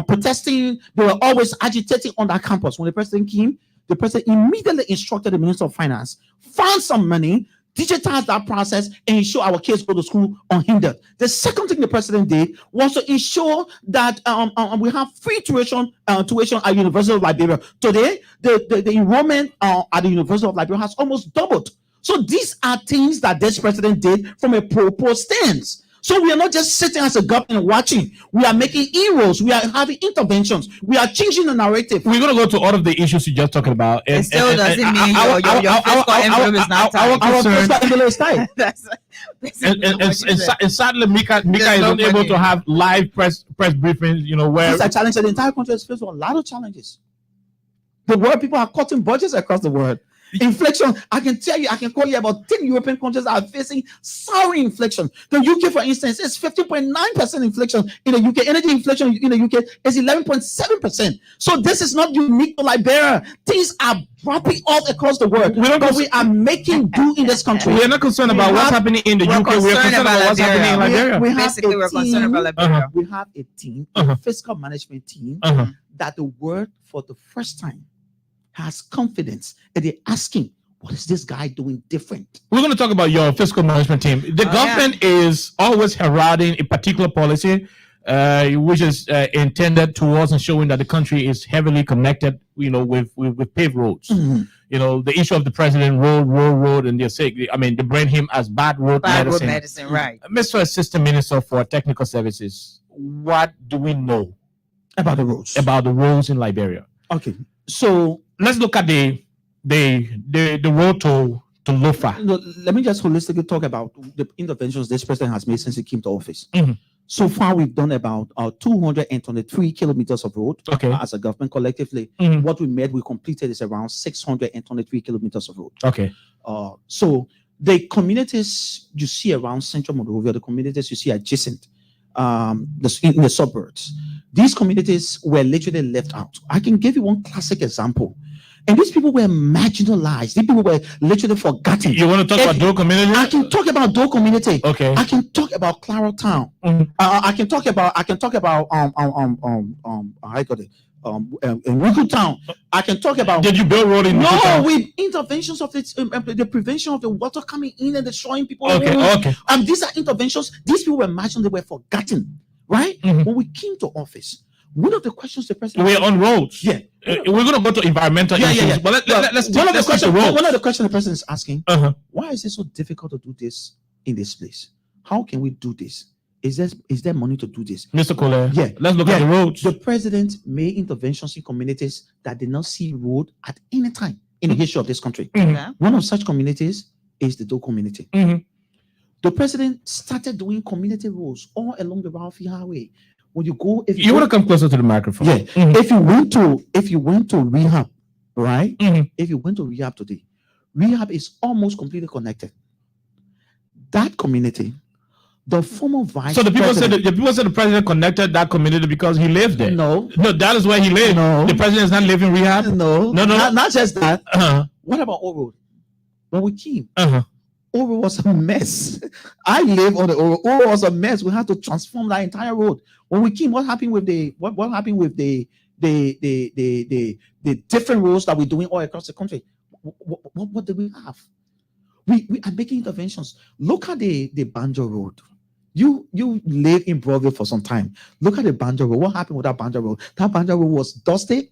protesting. They were always agitating on that campus. When the president came, the president immediately instructed the Minister of Finance, found some money, digitize that process, and ensure our kids go to school unhindered. The second thing the president did was to ensure that we have free tuition at University of Liberia. Today, the enrollment at the University of Liberia has almost doubled. So these are things that this president did from a pro stance. So we are not just sitting as a government watching. We are making inroads. We are having interventions. We are changing the narrative. We're going to go to all of the issues you're just talking about. It still doesn't mean your fiscal envelope is not tight. Our fiscal envelope is tight. That's and sadly, Mika is unable to have live press briefings. Where it's a challenge. The entire country is faced with a lot of challenges. The world people are cutting budgets across the world. Inflation, I can call you about 10 European countries that are facing soaring inflation. The UK, for instance, is 15.9% inflation in the UK. Energy inflation in the UK is 11.7%. So this is not unique to Liberia. Things are dropping off across the world. We are making do in this country. We are not concerned about what's happening in the UK. We are concerned about what's happening in Liberia. We're concerned about Liberia. We have a team, a fiscal management team, that the world for the first time has confidence, and they're asking, what is this guy doing different? We're going to talk about your fiscal management team. The government is always heralding a particular policy, which is intended towards ensuring that the country is heavily connected, with paved roads. The issue of the president, road, and they say, they brand him as bad road medicine, right? Mr. Assistant Minister for Technical Services, what do we know about the roads? About the roads in Liberia? Okay, so let's look at the road to Lofa. Let me just holistically talk about the interventions this president has made since he came to office. So far, we've done about 223 kilometers of road as a government collectively. What we completed is around 623 kilometers of road. So the communities you see around Central Monrovia, the communities you see adjacent in the suburbs, these communities were literally left out. I can give you one classic example. And these people were marginalized. These people were literally forgotten. You want to talk about Doe community? I can talk about Doe community. Okay. I can talk about Claro Town. I can talk about Wickle Town. I can talk about. Did you build road in? No, with interventions of the prevention of the water coming in and destroying people. Okay. These are interventions. These people were marginalized. They were forgotten. Right? When we came to office, one of the questions the president. We're on roads. Yeah. We're going to go to environmental issues. But let's one of the questions the president is asking, why is it so difficult to do this in this place? How can we do this? Is there money to do this? Mr. Cole, let's look at the roads. The president made interventions in communities that did not see road at any time in the history of this country. One of such communities is the Doe community. The president started doing community roads all along the Ralphie Highway. When you go, you want to come closer to the microphone. Yeah. If you went to rehab, right? If you went to rehab today, rehab is almost completely connected. That community, the former vice. So the people said the president connected that community because he lived there. No, that is where he lived. No, the president is not living rehab. No, not just that. What about Oro? When we came, Oro was a mess. I live on the Oro. Oro was a mess. We had to transform that entire road. When we came, what happened with the different roads that we're doing all across the country? What do we have? We are making interventions. Look at the Banjo Road. You live in Broadville for some time. Look at the Banjo Road. What happened with that Banjo Road? That Banjo Road was dusty.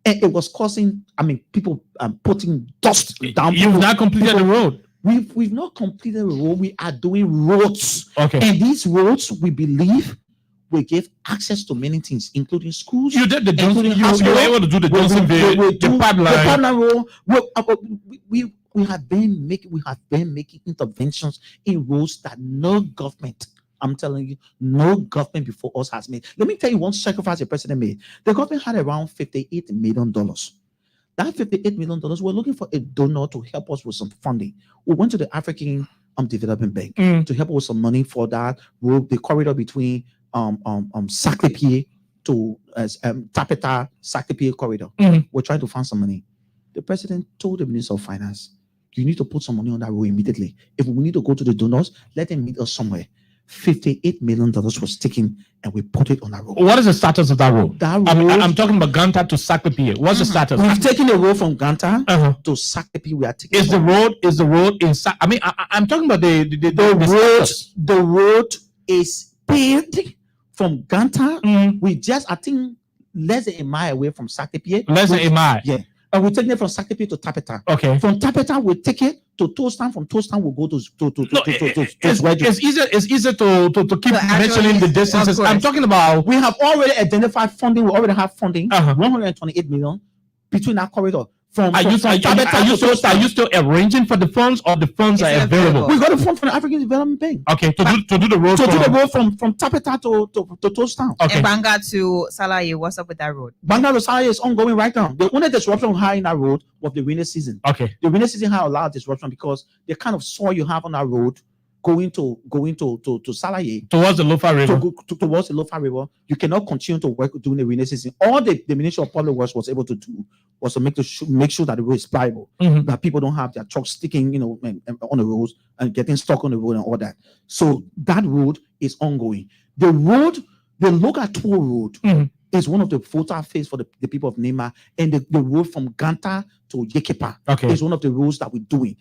And it was causing, people putting dust down. You've not completed the road. We've not completed the road. We are doing roads. Okay. And these roads, we believe, will give access to many things, including schools. You did the Johnson. You were able to do the Johnsonville, the pipeline. We have been making interventions in roads that no government. I'm telling you, no government before us has made. Let me tell you one sacrifice the president made. The government had around $58 million. That $58 million, we're looking for a donor to help us with some funding. We went to the African Development Bank to help us with some money for that road, the corridor between Saclay to Tapeta Saclay corridor. We're trying to find some money. The president told the Minister of Finance, you need to put some money on that road immediately. If we need to go to the donors, let them meet us somewhere. $58 million was taken and we put it on that road. What is the status of that road? That road, I'm talking about Ganta to Saklepie. What's the status? we've taken the road from Ganta to Saklepie. We are taking Is the road in I'm talking about the road is paved from Ganta. We just, I think, less than a mile away from Saklepie. Less than a mile. Yeah. And we're taking it from Saklepie to Tapeta. Okay. From Tapeta, we take it to Toastan. From Toastan, we'll go to it's easier to keep mentioning the distances. I'm talking about. We have already identified funding. We already have funding. 128 million between that corridor. Are you still arranging for the funds, or the funds are available? We got the fund from the African Development Bank. Okay, to do the road. To do the road from Tapeta to Toastan. Okay. And Banga to Salaye, what's up with that road? Banga to Salaye is ongoing right now. The only disruption high in that road was the rainy season. Okay. The rainy season had a lot of disruption because the kind of soil you have on that road going to Salaye towards the Lofa River. Towards the Lofa River, you cannot continue to work during the rainy season. All the Ministry of Public Works was able to do was to make sure that the road is pliable, that people don't have their trucks sticking, on the roads and getting stuck on the road and all that. So that road is ongoing. The local toll road is one of the vital phase for the people of Nema, and the road from Ganta to Yekepa is one of the roads that we're doing.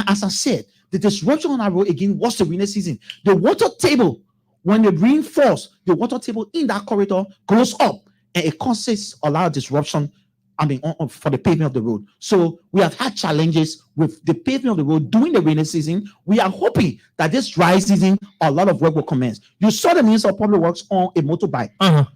As I said, the disruption on our road again was the rainy season. The water table, when the rain falls, the water table in that corridor goes up, and it causes a lot of disruption. For the pavement of the road. So we have had challenges with the pavement of the road during the rainy season. We are hoping that this dry season, a lot of work will commence. You saw the Minister of Public Works on a motorbike.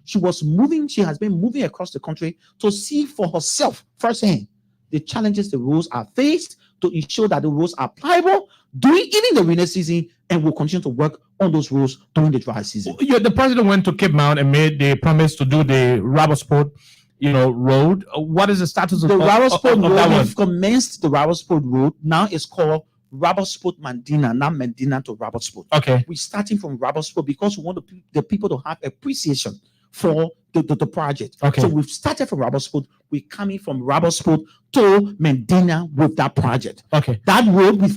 She has been moving across the country to see for herself firsthand the challenges the roads are faced, to ensure that the roads are pliable during even the rainy season, and will continue to work on those roads during the dry season. The president went to Cape Mount and made the promise to do the Rabosport road. What is the status of the Rabosport road? That We've commenced the Rabosport road. Now it's called Rabosport Mandina, not Mandina to Rabosport. Okay. We're starting from Rabosport because we want the people to have appreciation for the project. Okay. So we've started from Rabosport. We're coming from Rabosport to Mandina with that project. Okay. That road, we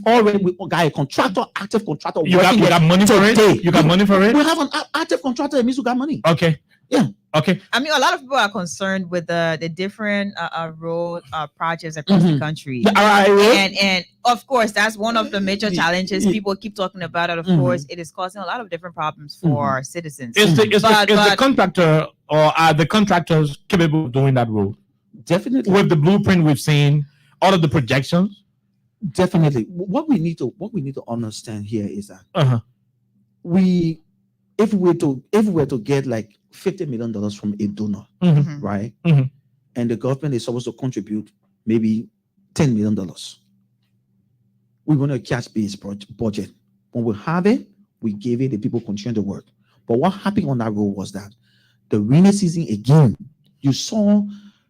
got a contractor, active contractor. You got money for it? You got money for it? We have an active contractor. It means we got money. Okay. Yeah. Okay. I mean, a lot of people are concerned with the different road projects across the country. And of course, that's one of the major challenges people keep talking about. And of course, it is causing a lot of different problems for citizens. Is the contractor, or are the contractors capable of doing that road? Definitely. With the blueprint we've seen, all of the projections? Definitely. What we need to understand here is that if we were to get like $50 million from a donor, right? And the government is supposed to contribute maybe $10 million. We want a cash-based budget. When we have it, we give it, the people continue to work. But what happened on that road was that the rainy season again, you saw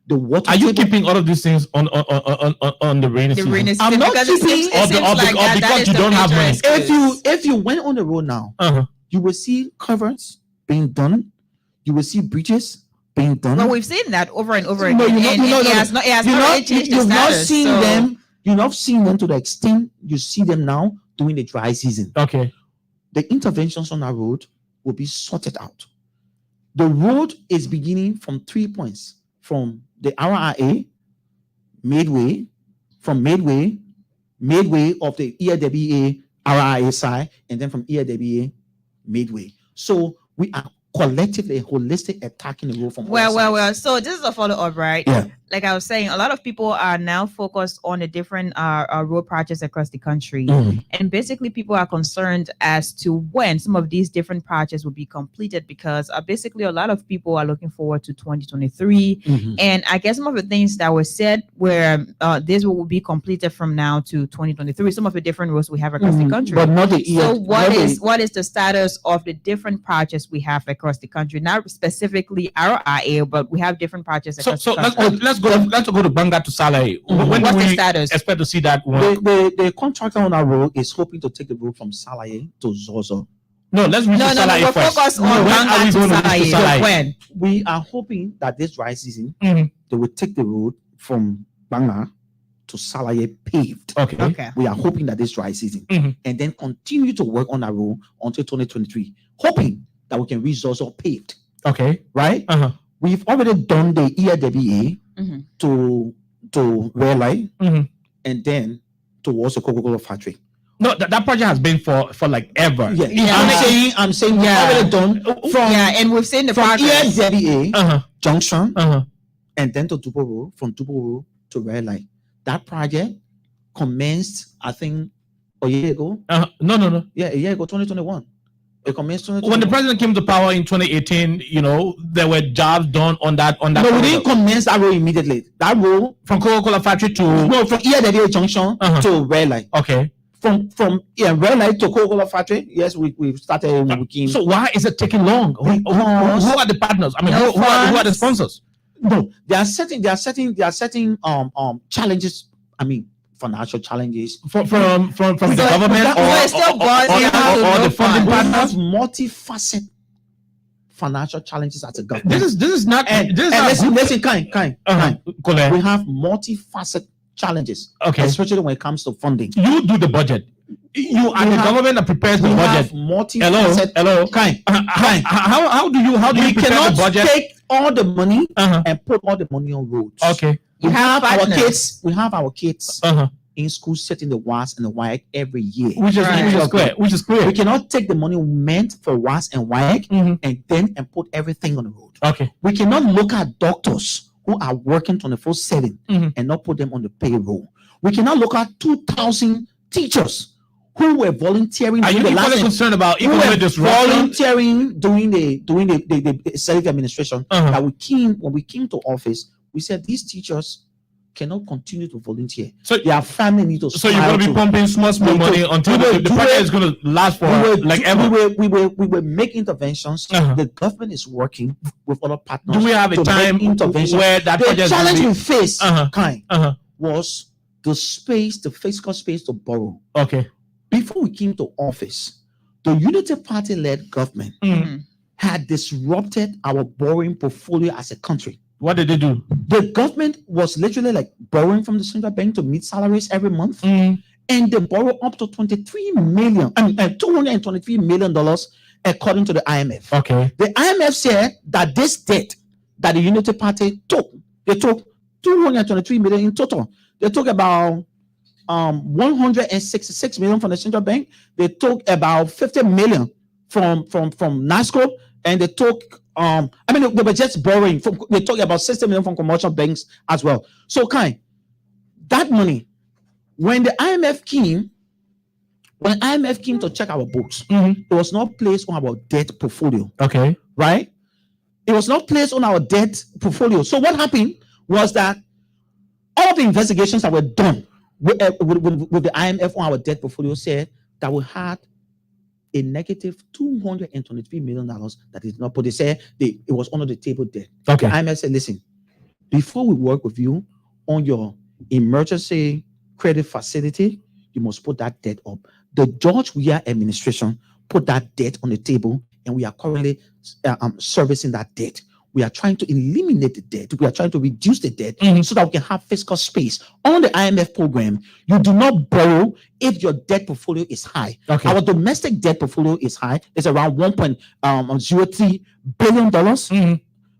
the water. Are you keeping all of these things on the rainy season? I'm not keeping because you don't have money. If you went on the road now, you will see culverts being done. You will see bridges being done. Well, we've seen that over and over again. You've not seen them. You're not seeing them to the extent you see them now during the dry season. Okay. The interventions on that road will be sorted out. The road is beginning from 3 points: from the RRA, Midway, from Midway of the ERWA RRA side, and then from ERWA Midway. So we are collectively holistic attacking the road from well. So this is a follow-up, right? Yeah. Like I was saying, a lot of people are now focused on the different road projects across the country. And basically people are concerned as to when some of these different projects will be completed, because basically a lot of people are looking forward to 2023. And I guess some of the things that were said where this will be completed from now to 2023, some of the different roads we have across the country. But not the So what is the status of the different projects we have across the country? Not specifically RIA, but we have different projects across the country. Let's go to Banga to Salaye. When What's do the we status? expect to see that one? The contractor on our road is hoping to take the road from Salaye to Zozo. No, let's reach Salaye we're first. focused on When are we Banga to going to reach Salaye. Salaye? When? We are hoping that this dry season, they will take the road from Banga to Salaye paved. Okay. We are hoping that this dry season, Mhm. and then continue to work on that road until 2023, hoping that we can reach those all paved. Okay. Right? Uh-huh. We've already done the ERWA Mhm. to Red Light, Mhm. and then towards the Coca-Cola factory. No, that project has been for like ever. Yeah. I'm saying we've already done from and we've seen the from progress. ERWA junction, Uh-huh. and then to Dubo Road, from Dubo Road to Red Light. That project commenced, I think, a year ago. No. Yeah, a year ago, 2021. It commenced 2021. When the president came to power in 2018, there were jobs done on that. No, we corridor. didn't commence that road immediately. That road From Coca-Cola factory to from ERWA junction to Red Light. Okay. From Red Light to Coca-Cola factory. Yes, we started when we came. So why is it taking long? Who are the partners? I mean, who are the sponsors? No, they are setting challenges. I mean, financial challenges from the government or the funding We have partners. multifaceted financial challenges as a government. This is not. Listen, kind. Go ahead. We have multifaceted challenges. Okay. Especially when it comes to funding. You do the budget. You are the government that prepares the We budget. have multifaceted. Hello. Kind. How do you We prepare cannot the budget? take all the money Uh-huh. and put all the money on roads. Okay. We have our partners. kids. We have our kids Uh-huh. in school setting the WAS and the WIAC every year. Which is clear. We cannot take the money meant for WAS and WIAC Mhm. and put everything on the road. Okay. We cannot look at doctors who are working 24/7 Mhm. and not put them on the payroll. We cannot look at 2,000 teachers who were volunteering. Are you during the equally last concerned about who were economic disruption? volunteering during the self administration? Uh-huh. That when we came to office, we said these teachers cannot continue to volunteer. So- their family need to. So you're going to be pumping small We money will- until we will the do project it. is going to last for like ever. We will make interventions. Uh-huh. The government is working with other partners. Do we have a to time make interventions. where that The project is challenge going we to faced, Uh-huh. was the physical space to borrow. be? Okay. Before we came to office, the Unity Party-led government Mhm. had disrupted our borrowing portfolio as a country. What did they do? The government was literally like borrowing from the central bank to meet salaries every month, and they borrow up to $223 million according to the IMF. Okay. The IMF said that this debt that the Unity Party took, they took 223 million in total. They took about 166 million from the central bank. They took about 50 million from NASCO, and they took they were just borrowing. They took about 60 million from commercial banks as well. So that money, when the IMF came to check our books, Mhm. it was not placed on our debt portfolio. Okay. Right? It was not placed on our debt portfolio. So what happened was that all the investigations that were done with the IMF on our debt portfolio said that we had a negative $223 million that is not put. They said it was under the table debt. Okay. The IMF said, listen, before we work with you on your emergency credit facility, you must put that debt up. The George Weah administration put that debt on the table, and we are currently servicing that debt. We are trying to eliminate the debt. We are trying to reduce the debt so that we can have fiscal space. On the IMF program, you do not borrow if your debt portfolio is high. Okay. Our domestic debt portfolio is high. It's around $1.03 billion,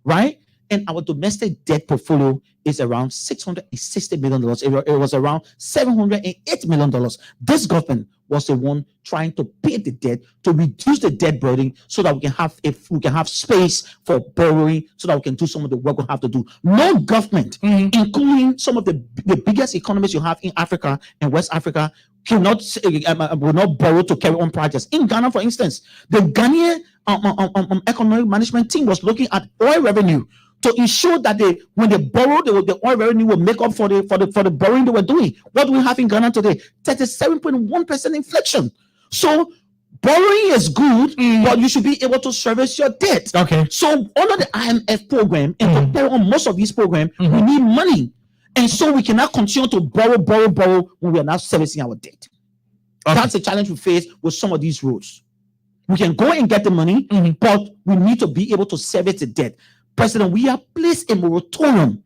right? And our domestic debt portfolio is around $660 million. It was around $708 million. This government was the one trying to pay the debt, to reduce the debt burden so that we can have space for borrowing, so that we can do some of the work we have to do. No government, including some of the biggest economies you have in Africa and West Africa, will not borrow to carry on projects. In Ghana, for instance, the Ghanaian economic management team was looking at oil revenue to ensure that when they borrow, the oil revenue will make up for the borrowing they were doing. What do we have in Ghana today? 37.1% inflation. So borrowing is good, but you should be able to service your debt. Okay. So under the IMF program, and to carry on most of these programs, we need money. And so we cannot continue to borrow when we are not servicing our debt. Okay. That's the challenge we face with some of these roads. We can go and get the money, but we need to be able to service the debt. President, we have placed a moratorium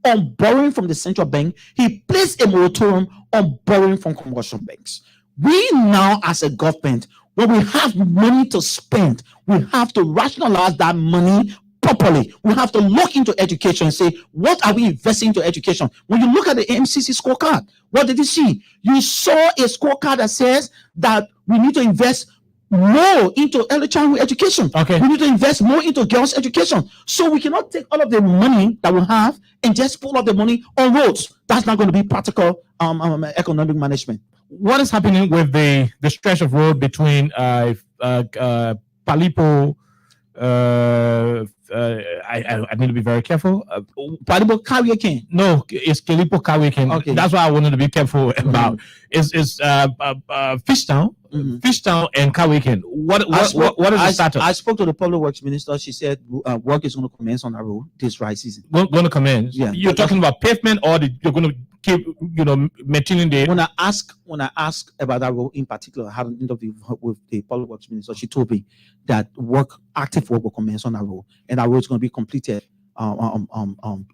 on borrowing from the central bank. He placed a moratorium on borrowing from commercial banks. We now, as a government, when we have money to spend, we have to rationalize that money properly. We have to look into education and say, what are we investing into education? When you look at the MCC scorecard, what did you see? You saw a scorecard that says that we need to invest more into early childhood education. Okay. We need to invest more into girls' education. So we cannot take all of the money that we have and just pull all the money on roads. That's not going to be practical economic management. What is happening with the stretch of road between Palipo? I need to be very careful. Palipo Kawieken. No, it's Kalipo Kawiken. Okay. That's why I wanted to be careful about. It's Fishtown, Fishtown and Kawiken. What is the status? I spoke to the public works minister. She said work is going to commence on that road this dry season. Going to commence. Yeah. You're talking about pavement, or you're going to keep, maintaining the. When I ask about that road in particular, I had an interview with the public works minister. She told me that active work will commence on that road, and that road is going to be completed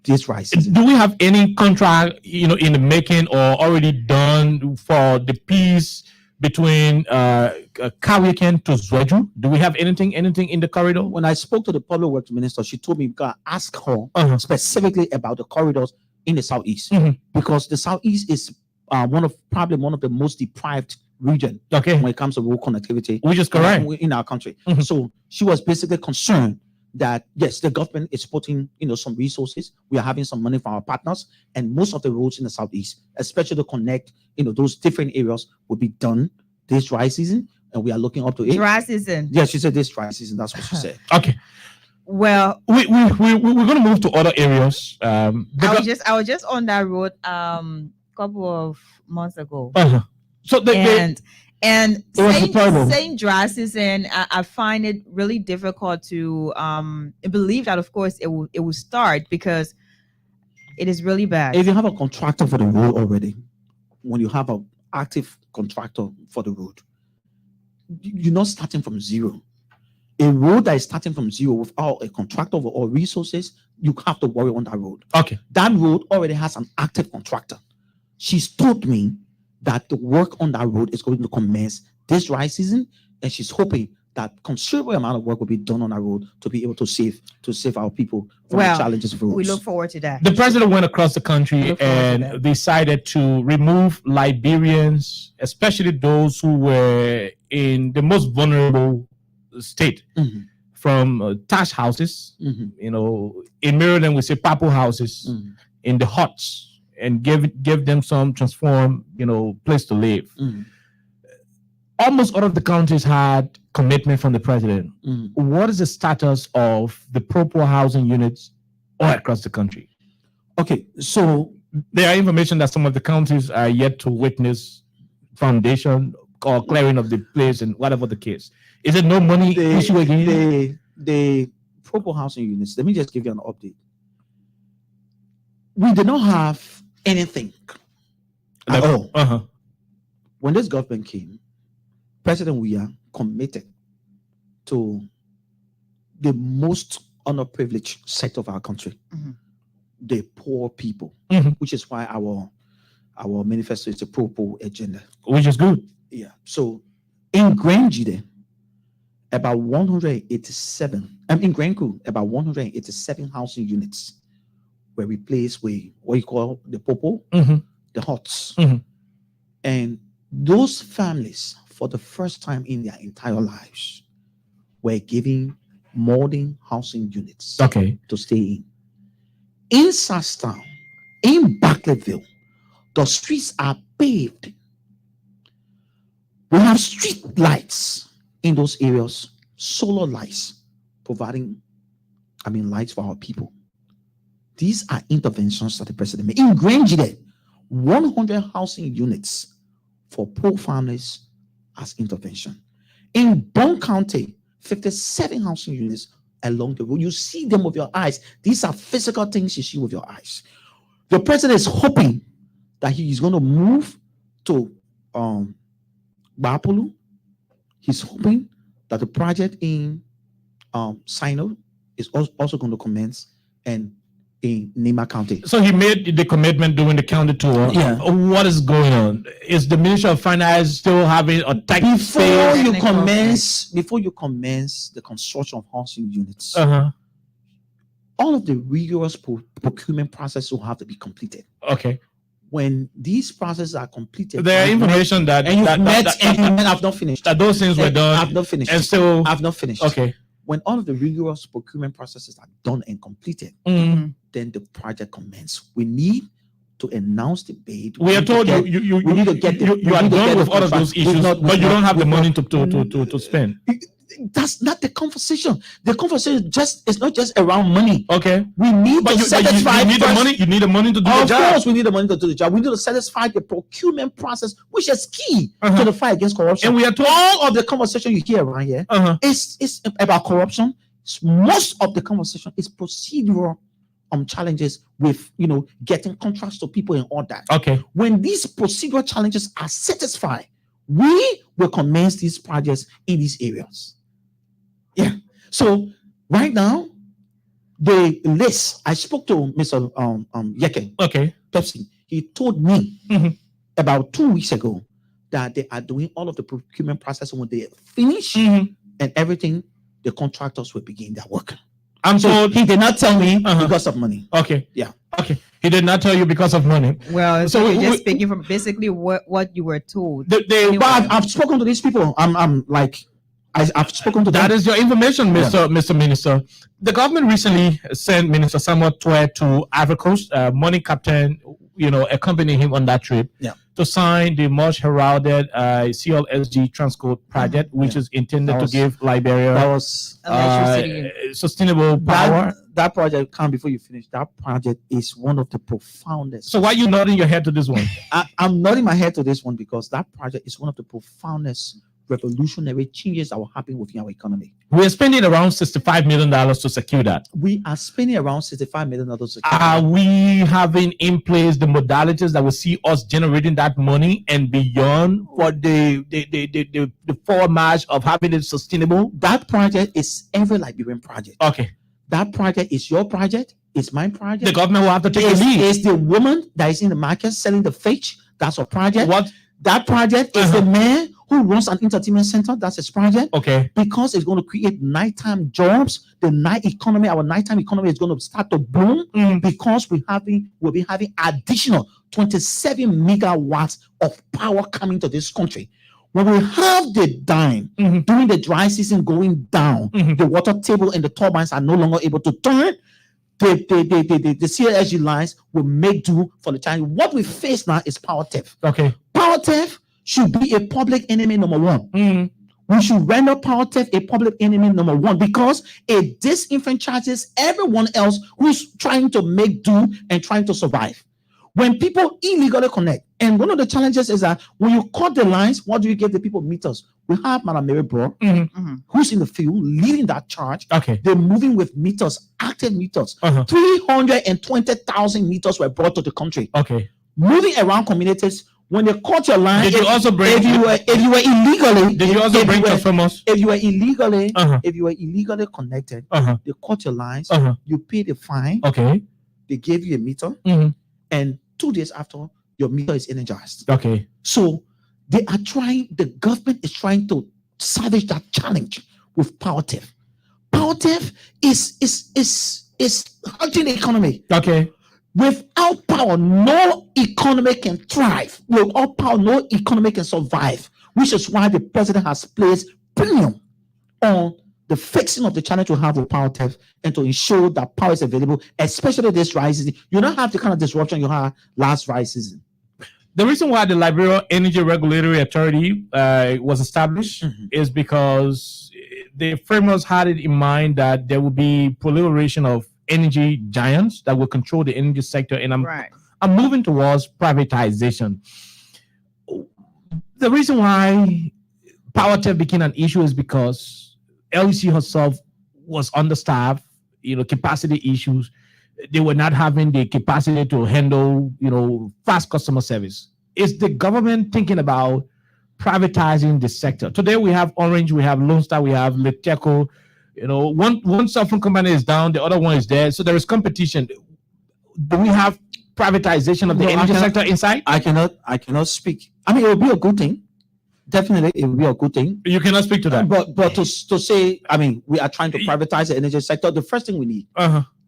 this dry season. Do we have any contract, in the making or already done for the piece between Kawiken to Zweju? Do we have anything in the corridor? When I spoke to the public works minister, she told me we gotta ask her specifically about the corridors in the southeast, because the southeast is probably one of the most deprived region when it comes to road connectivity, which is correct in our country. So she was basically concerned that yes, the government is putting some resources. We are having some money from our partners, and most of the roads in the southeast, especially to connect those different areas, will be done this dry season, and we are looking up to it. Dry season. Yeah, she said this dry season. That's what she said. Okay. Well, we're going to move to other areas. I was just on that road couple of months ago. So saying dry season, I find it really difficult to believe that. Of course, it will start because it is really bad. If you have a contractor for the road already, when you have an active contractor for the road, you're not starting from zero. A road that is starting from zero without a contractor or resources, you have to worry on that road. Okay. That road already has an active contractor. She's told me that the work on that road is going to commence this dry season, and she's hoping that considerable amount of work will be done on that road to be able to save our people from the challenges of roads. We look forward to that. The president went across the country and decided to remove Liberians, especially those who were in the most vulnerable state, from thatch houses. In Maryland we say papo houses, in the huts, and give them some transform place to live. Almost all of the counties had commitment from the president. What is the status of the proper housing units all across the country? Okay, so there are information that some of the counties are yet to witness foundation or clearing of the place, and whatever the case. Is it no money issue again? The proper housing units, let me just give you an update. We did not have anything at all. When this government came, President Weah committed to the most underprivileged sector of our country, the poor people, which is why our manifesto is a pro-poor agenda. Which is good. Yeah. So in Granjide, about 187, in Granku, about 187 housing units were replaced with what you call the popo, the huts. And those families, for the first time in their entire lives, were given modern housing units to stay in. In Sastown, in Barclayville, the streets are paved. We have street lights in those areas, solar lights, providing, lights for our people. These are interventions that the president made. In Granjide, 100 housing units for poor families as intervention. In Bond County, 57 housing units along the road. You see them with your eyes. These are physical things you see with your eyes. The president is hoping that he is going to move to Bapulu. He's hoping that the project in Sino is also going to commence, and in Nima County. So he made the commitment during the county tour. Yeah. What is going on? Is the Ministry of Finance still having a tight Before phase? you commence the construction of housing units, all of the rigorous procurement process will have to be completed. Okay. When these processes are completed, There are information that I've not finished. That those things were done. I've not finished. And still, I've not finished. Okay. When all of the rigorous procurement processes are done and completed, then the project commences. We need to announce the bid. We are told you are done with all of those issues, but you don't have the money to spend. That's not the conversation. The conversation is not just around money. Okay. We need to satisfy. You need the money. You need the money to do the job. Of course, we need the money to do the job. We need to satisfy the procurement process, which is key to the fight against corruption. And we are told all of the conversation you hear around here is about corruption. Most of the conversation is procedural challenges with getting contracts to people and all that. Okay. When these procedural challenges are satisfied, we will commence these projects in these areas. Yeah. So right now, the list, I spoke to Mr. Yeke. Okay. Pepsi. He told me about 2 weeks ago that they are doing all of the procurement process. When they finish and everything, the contractors will begin their work. So he did not tell me because of money. Okay. Yeah. Okay. He did not tell you because of money. Well, so you're just speaking from basically what you were told. I've spoken to these people. I've spoken to them. That is your information, Mr. Minister. The government recently sent Minister Samuel Twe to Ivory Coast. Money Captain, accompanying him on that trip to sign the much heralded CLSG Transcode project, which is intended to give Liberia sustainable power. That project, before you finish, that project is one of the profoundest. So why are you nodding your head to this one? I'm nodding my head to this one because that project is one of the profoundest revolutionary changes that will happen within our economy. We are spending around $65 million to secure that. We are spending around $65 million to secure Are we having in place the modalities that will see us generating that money and beyond for the forward march of having it sustainable? That project is every Liberian project. Okay. That project is your project. It's my project. The government will have to take a lead. It's the woman that is in the market selling the fish. That's a project. What? That project is the man who runs an entertainment center. That's his project. Okay. Because it's going to create nighttime jobs. The night economy, our nighttime economy is going to start to boom because we'll be having additional 27 megawatts of power coming to this country. When we have the dime during the dry season going down, the water table and the turbines are no longer able to turn. The CLSG lines will make do for the time. What we face now is power theft. Okay. Power theft should be a public enemy number one. We should render power theft a public enemy number one because it disenfranchises everyone else who's trying to make do and trying to survive. When people illegally connect, and one of the challenges is that when you cut the lines, what do you give the people meters? We have Madam Mary Bro, who's in the field leading that charge. Okay. They're moving with meters, active meters. 320,000 meters were brought to the country. Okay. Moving around communities. When they cut your line, did you also bring? If you were illegally, did you also bring transformers? If you were illegally, connected, they cut your lines. You pay the fine. Okay. They gave you a meter, and 2 days after, your meter is energized. Okay. So they are trying. The government is trying to salvage that challenge with power theft. Power theft is hurting the economy. Okay. Without power, no economy can thrive. Without power, no economy can survive, which is why the president has placed premium on the fixing of the challenge we have with power theft and to ensure that power is available, especially this dry season. You don't have the kind of disruption you had last dry season. The reason why the Liberia Energy Regulatory Authority was established is because the framers had it in mind that there will be proliferation of energy giants that will control the energy sector, and I'm moving towards privatization. The reason why power theft became an issue is because LEC herself was understaffed, capacity issues. They were not having the capacity to handle, fast customer service. Is the government thinking about privatizing the sector? Today we have Orange, we have Lone Star, we have Leteco. One cell phone company is down, the other one is there. So there is competition. do we have privatization of the No, I energy cannot- sector inside? I cannot speak. I mean, it will be a good thing. Definitely, it will be a good thing. You cannot speak to that. But to say, I mean, we are trying to privatize the energy sector. The first thing we need,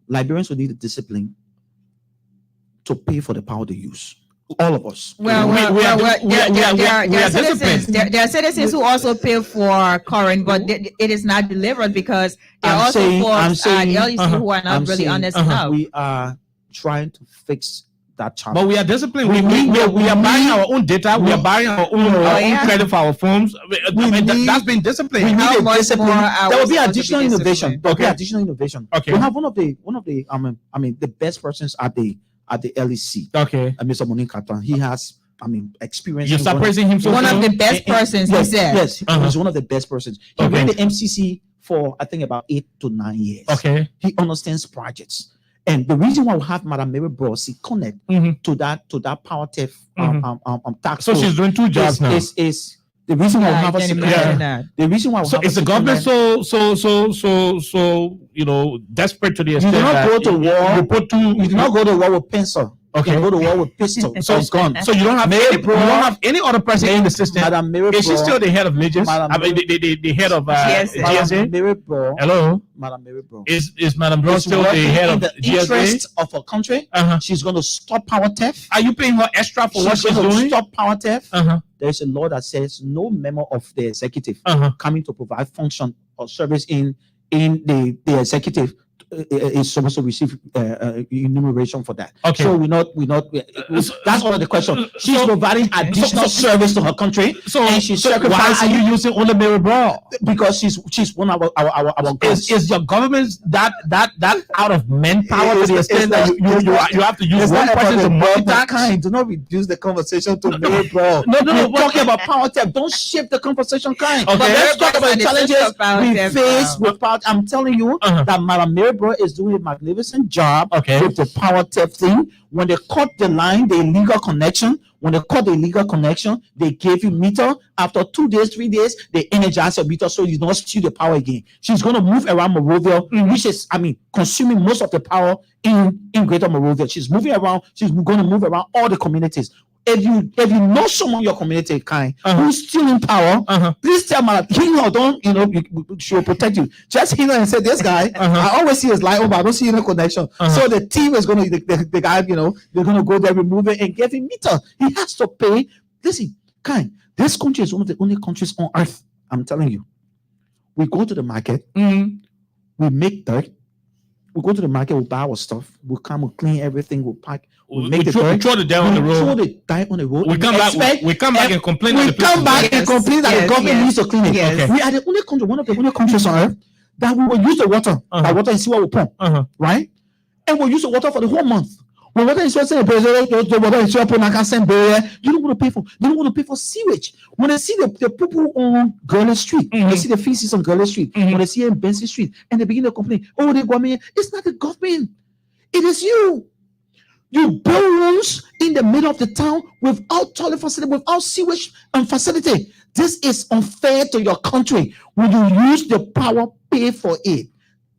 Liberians will need the discipline to pay for the power they use. All of us. Well, there are citizens who also pay for current, but it is not delivered because there are also folks at the LEC who are not really honest enough. We are trying to fix that challenge. But we are disciplined. We are buying our own data. We are buying our own credit for our phones. That's been disciplined. We need a discipline. There will be supposed to additional be innovation. There will be Okay. additional innovation. Okay. We have one of the the best persons at the LEC. Okay. Mr. Monique Katan. He has experience. You start praising him so One of soon? the best persons, he said. Yes, he's one of the best persons. He Okay. ran the MCC for I think about 8 to 9 years. Okay. He understands projects. And the reason why we have Madam Mary Bros connect to that power theft tax. So she's doing two jobs now. Is the reason why we have I a can secret- imagine that. The reason why we So have is a the secret- government so desperate to the You extent do not that go to war. you put two? You do not go to war with pencil. Okay. You go to war with pistol. So It's gone. So you don't have Mary any, you Bro- don't have any other person in the system. Madam Mary Is she Bro- still the head of Legis? Madam I mean, the head of GSA. Madam GSA. Mary Bro. Hello. Madam Mary Bro. Is Madam Bro Is still the working head in of the GSA? interest of her country. She's going to stop power theft. Are you paying her extra for what she's going to doing? stop power theft. Uh-huh. There is a law that says no member of the executive Uh-huh. coming to provide function or service in the executive is supposed to receive enumeration for that. Okay. So that's one of the questions. She's providing additional service to her country. So, and she's so why sacrificing are you using only Mary Bro? because she's one of our goals. Is your government that out of manpower to It's the extent that you have to use one person to multitask? Do not reduce the conversation to Mary Bro. No, We're but- talking about power theft. Don't shift the conversation, kind. Okay. But let's talk about the That's challenges the power we theft face now. with power. I'm telling you that Madam Mary Bro is doing a magnificent job Okay. with the power theft thing. When they cut the line, the illegal connection, they gave you meter. After 2 days, 3 days, they energize your meter so you don't steal the power again. She's going to move around Monrovia, which is, consuming most of the power in Greater Monrovia. She's moving around. She's going to move around all the communities. If you know someone in your community, kind who's stealing power, please tell me. She will protect you. Just hit her and say, "This guy, I always see his light, but I don't see any connection." So the team is going to the guy, they're going to go there, remove it, and give him meter. He has to pay. Listen, kind. This country is one of the only countries on earth. I'm telling you. We go to the market, we make dirt. We go to the market, we buy our stuff, we come, we clean everything, we pack, we make the dirt. throw the dirt on the road. Throw the dirt on the road. We come back and complain. We that the place come is back dirty. and complain that the government needs to clean it. Yes. Okay. We are the only country, one of the only countries on earth that we will use the water, and see what we pump, right? And we'll use the water for the whole month. When water is the water is you don't want to pay for. They don't want to pay for sewage. When they see the people on Gurley Street, they see the feces on Gurley Street. When they see it in Benson Street, and they begin to complain, "Oh, the government!" It's not the government. It is you. You build rooms in the middle of the town without toilet facility, without sewage and facility. This is unfair to your country. When you use the power, pay for it.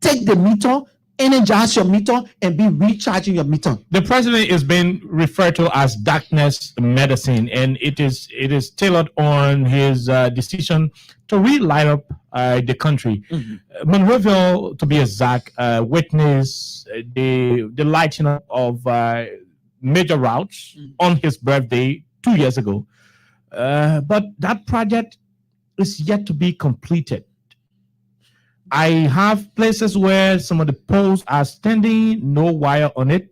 Take the meter, energize your meter, and be recharging your meter. The president is being referred to as darkness medicine, and it is tailored on his decision to relight up the country. Monrovia, to be exact, witnessed the lighting up of major routes on his birthday 2 years ago, but that project is yet to be completed. I have places where some of the poles are standing, no wire on it.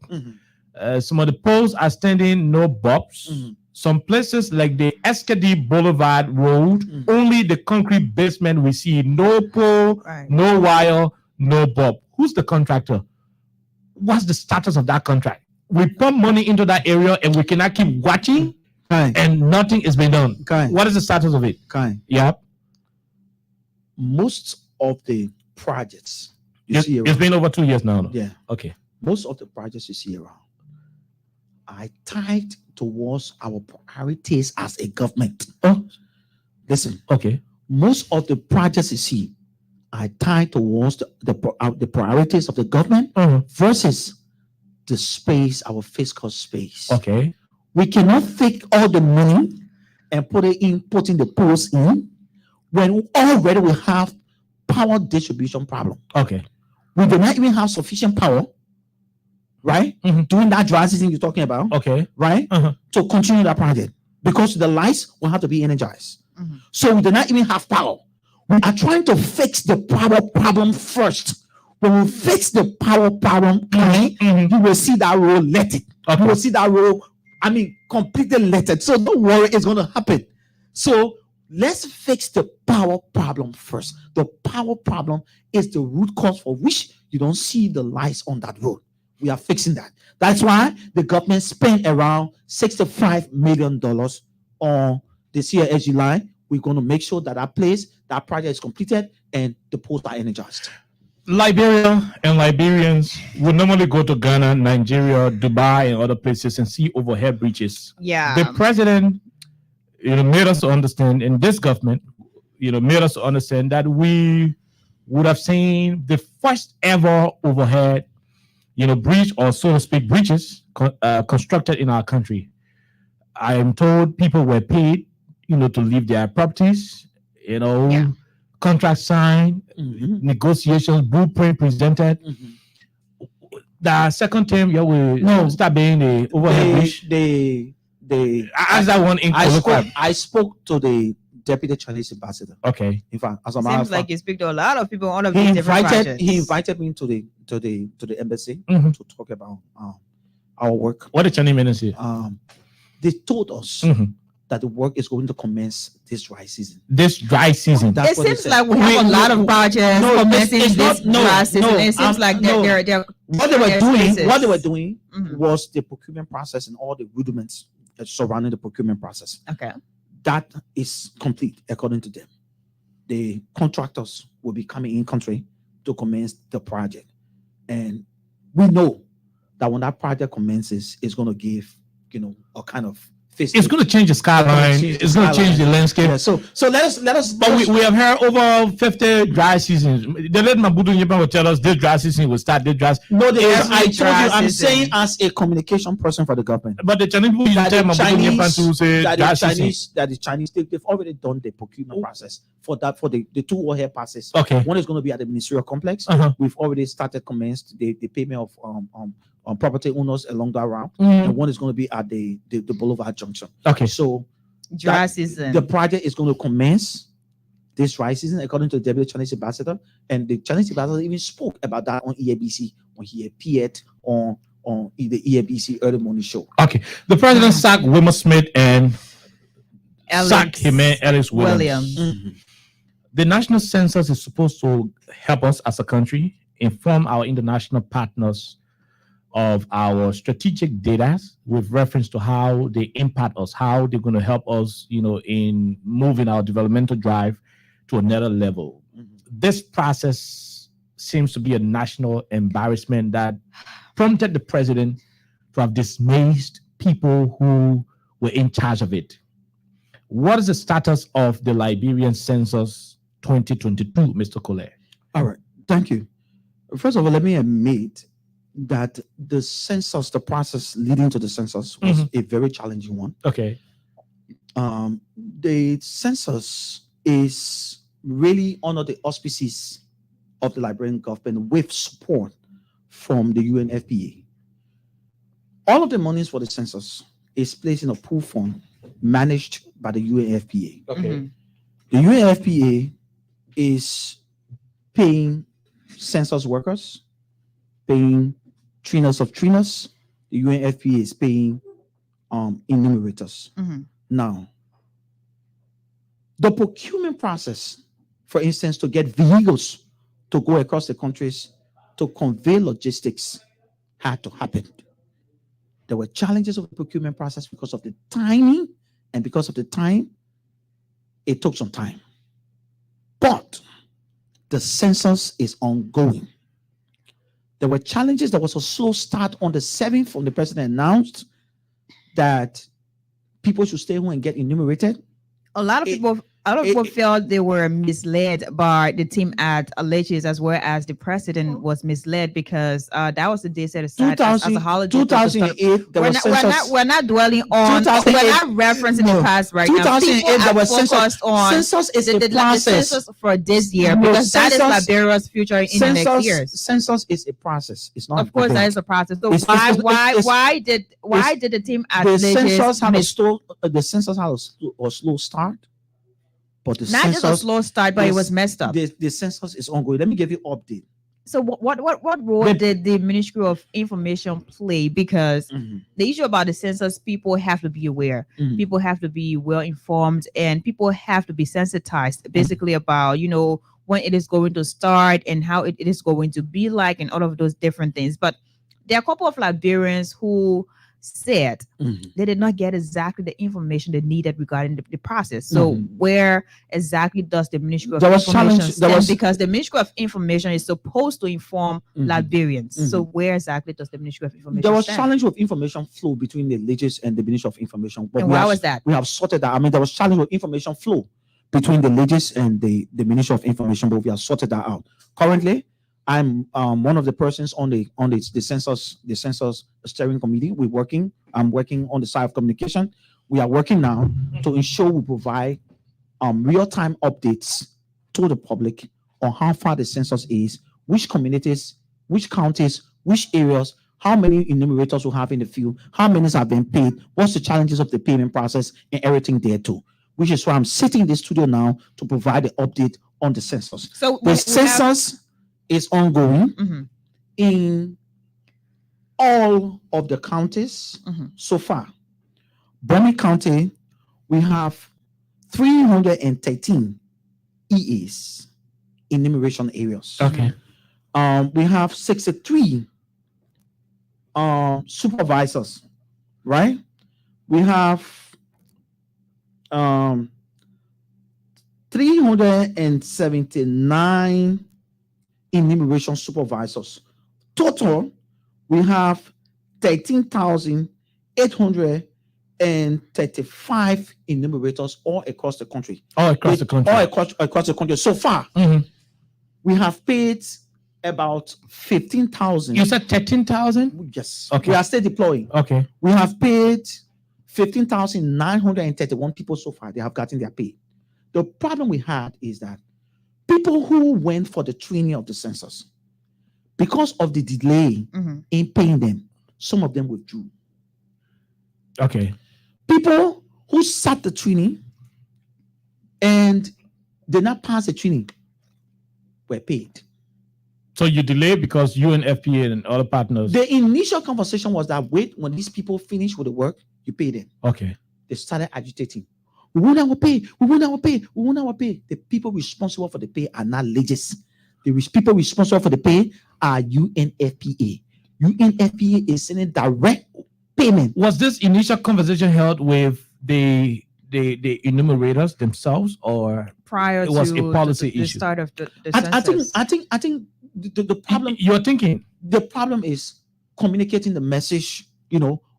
Some of the poles are standing, no bulbs. Some places like the SKD Boulevard Road, only the concrete basement we see, no pole, no wire, no bulb. Who's the contractor? What's the status of that contract? We pump money into that area and we cannot keep watching and nothing is being done. What is the status of it? Yeah. Most of the projects It's been over 2 years now. Yeah. Okay. Most of the projects you see around are tied towards our priorities as a government. Listen. Okay. Most of the projects you see are tied towards the priorities of the government versus the space, our fiscal space. Okay. We cannot take all the money and putting the posts in when already we have power distribution problem. Okay. We do not even have sufficient power, right? During that dry season you're talking about, Okay. right? To continue that project because the lights will have to be energized. So we do not even have power. We are trying to fix the power problem first. When we fix the power problem, you will see that road let it. You will see that road, completely let it. So don't worry, it's going to happen. So let's fix the power problem first. The power problem is the root cause for which you don't see the lights on that road. We are fixing that. That's why the government spent around $65 million on the CLSG line. We're going to make sure that that project is completed and the posts are energized. Liberia and Liberians would normally go to Ghana, Nigeria, Dubai, and other places and see overhead bridges. Yeah. The president, made us to understand, and this government, made us to understand that we would have seen the first ever overhead, bridge, or so to speak, bridges constructed in our country. I am told people were paid, to leave their properties, contract signed, negotiations, blueprint presented. The second term, you will start being the overhead bridge. I spoke to the deputy Chinese ambassador. Okay. In fact, as a Seems like you speak to a lot of people on of these different projects. He invited me to the embassy to talk about our work. What did Chinese ministry? They told us that the work is going to commence this dry season. This dry season. It seems like we have a lot of projects commencing this dry season. It seems like they're what they were doing was the procurement process and all the rudiments surrounding the procurement process. Okay. That is complete according to them. The contractors will be coming in country to commence the project. And we know that when that project commences, it's going to give, a kind of face. It's going to change the skyline. It's going to change the landscape. Yeah, so let us. But we have heard over 50 dry seasons. They let Mabudu Nyepan will tell us this dry season will start. This dry. No, I told you. I'm saying as a communication person for the government. But the Chinese people tell Mabudu Nyepan to say that the Chinese they've already done the procurement process for the two warhead passes. Okay. One is going to be at the ministerial complex. We've already commenced the payment of property owners along that route, and one is going to be at the Boulevard Junction. Okay. So dry season. The project is going to commence this dry season, according to the deputy Chinese ambassador, and the Chinese ambassador even spoke about that on EABC when he appeared on the EABC early morning show. Okay. The president sacked Wilmer Smith and sacked Alex Williams. The national census is supposed to help us as a country inform our international partners of our strategic data with reference to how they impact us, how they're going to help us, in moving our developmental drive to another level. This process seems to be a national embarrassment that prompted the president to have dismissed people who were in charge of it. What is the status of the Liberian census 2022, Mr. Cole? All right, thank you. First of all, let me admit that the census, the process leading to the census was a very challenging one. Okay. The census is really under the auspices of the Liberian government with support from the UNFPA. All of the monies for the census is placed in a pool fund managed by the UNFPA. Okay. The UNFPA is paying census workers, paying trainers of trainers. The UNFPA is paying enumerators. Now, the procurement process, for instance, to get vehicles to go across the countries to convey logistics had to happen. There were challenges of the procurement process because of the timing, and because of the time, it took some time. But the census is ongoing. There were challenges. There was a slow start on the 7th when the president announced that people should stay home and get enumerated. A lot of people A lot of people felt they were misled by the team at Allegis, as well as the president was misled because that was the day set aside as a holiday. 2008, we're not dwelling on. We're not referencing the past right now. 2008, there was focused on census is the process census for this year because that is Liberia's future in the next years. Census is a process. It's not. Of course, that is a process. So why did the team at the Allegis census have a slow start? But the not census, just a slow start, but it was messed up. The census is ongoing. Let me give you an update. So what role did the Ministry of Information play? Because the issue about the census, people have to be aware, people have to be well informed, and people have to be sensitized, basically about when it is going to start and how it is going to be like, and all of those different things. But there are a couple of Liberians who said they did not get exactly the information they needed regarding the process. So where exactly does the Ministry of Information stand? Because the Ministry of Information is supposed to inform Liberians. So where exactly does the Ministry of Information There was stand? challenge with information flow between the Legis and the Ministry of Information. But and why was that? We have sorted that. I mean, there was challenge with information flow between the Legis and the Ministry of Information, but we have sorted that out. Currently, I'm one of the persons on the census steering committee. I'm working on the side of communication. We are working now to ensure we provide real-time updates to the public on how far the census is, which communities, which counties, which areas, how many enumerators we have in the field, how many have been paid, what's the challenges of the payment process, and everything there too. Which is why I'm sitting in the studio now to provide the update on the census. So the census is ongoing in all of the counties so far. Bonny County, we have 313 EAs, enumeration areas. Okay. We have 63 supervisors, right? We have 379 enumeration supervisors. Total, we have 13,835 enumerators all across the country. All across the country. So far, we have paid about 15,000. You said 13,000? Yes. Okay. We are still deploying. Okay. We have paid 15,931 people so far. They have gotten their pay. The problem we had is that people who went for the training of the census, because of the delay in paying them, some of them withdrew. Okay. People who sat the training and did not pass the training were paid. So you delayed because you and FPA and other partners. The initial conversation was that wait, when these people finish with the work, you pay them. Okay. They started agitating. We won't have a pay. We won't have a pay. We won't have a pay. The people responsible for the pay are not Legis. The people responsible for the pay are UNFPA. UNFPA is sending direct payment. Was this initial conversation held with the enumerators themselves, or prior it was to a policy the issue? start of the census? I think the problem. You're thinking the problem is communicating the message,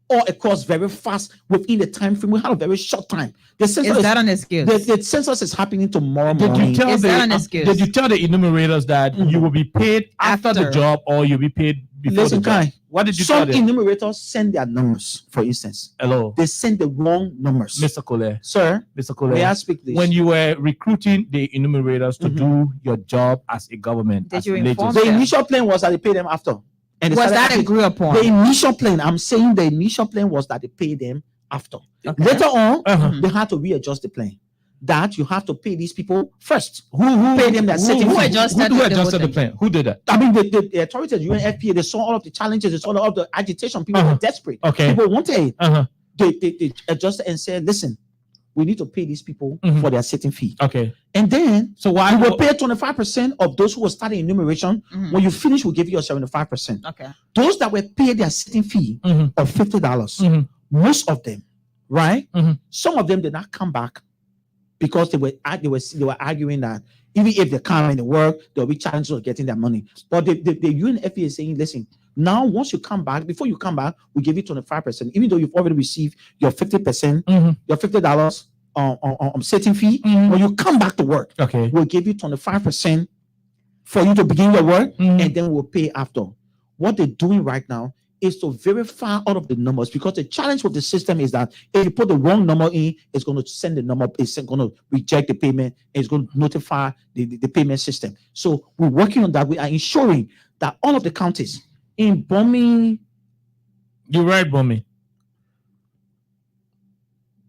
all across very fast within the time frame. We have a very short time. The census is that an excuse? The census is happening tomorrow morning. Did you tell the enumerators that you will be paid after the job, or you'll be paid before the job? What did you tell them? Some enumerators send their numbers, for instance. Hello. They send the wrong numbers. Mr. Kole. Sir, Mr. Kole. May I speak this? When you were recruiting the enumerators to do your job as a government, did you inform them? The initial plan was that they pay them after. And was that agreed upon? The initial plan, I'm saying the initial plan was that they pay them after. Okay. Later on, they had to readjust the plan. That you have to pay these people first. Who pay them that setting? Who adjusted the plan? Who did that? I mean, the authorities, UNFPA, they saw all of the challenges, they saw all of the agitation. People were desperate. Okay. People wanted. They adjusted and said, listen, we need to pay these people for their sitting fee. Okay. And then so why we will pay 25% of those who were starting enumeration. When you finish, we'll give you a 75%. Okay. Those that were paid their sitting fee of $50, most of them, right? Some of them did not come back because they were arguing that even if they come and they work, there'll be challenges of getting their money. But the UNFPA is saying, listen, now once you come back, before you come back, we give you 25%, even though you've already received your 50%, your $50 setting fee. When you come back to work, Okay. we'll give you 25% for you to begin your work, and then we'll pay after. What they're doing right now is to verify all of the numbers, because the challenge with the system is that if you put the wrong number in, it's going to send the number, it's going to reject the payment, and it's going to notify the payment system. So we're working on that. We are ensuring that all of the counties in Bomi. You're right, Bumi.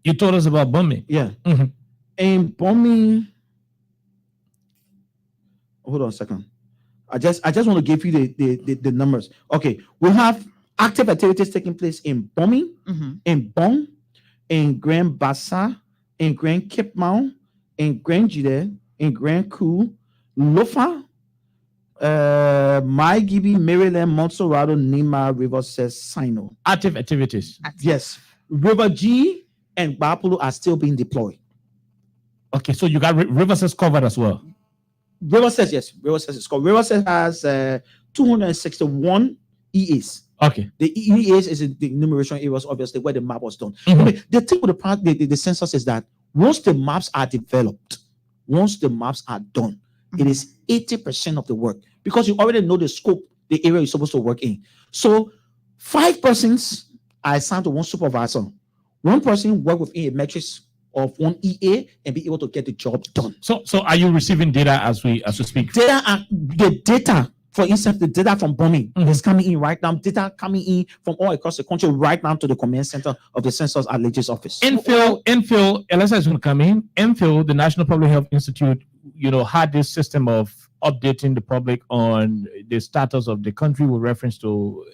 You told us about Bumi. Yeah. Mhm. In Bomi. Hold on a second. I just want to give you the numbers. Okay, we have active activities taking place in Bomi, in Bong, in Grand Bassa, in Grand Kipmount, in Grand Jide, in Grand Coup, Lofa, Maigibi, Maryland, Montserrat, Nima, Riverside, Sino. Active activities. Yes. River G and Bapulu are still being deployed. Okay, so you got Riverside covered as well. Riverside, yes. Riverside is called. Riverside has 261 EAs. Okay. The EAs is in the enumeration areas, obviously, where the map was done. I mean, the thing with the census is that once the maps are developed, once the maps are done, it is 80% of the work, because you already know the scope, the area you're supposed to work in. So 5 persons are assigned to one supervisor. 1 person work within a matrix of 1 EA and be able to get the job done. So are you receiving data as we speak? The data, for instance, the data from bombing is coming in right now. Data coming in from all across the country right now to the command center of the census at Legis's office. Enfield, Alexa is going to come in. Enfield, the National Public Health Institute, had this system of updating the public on the status of the country with reference to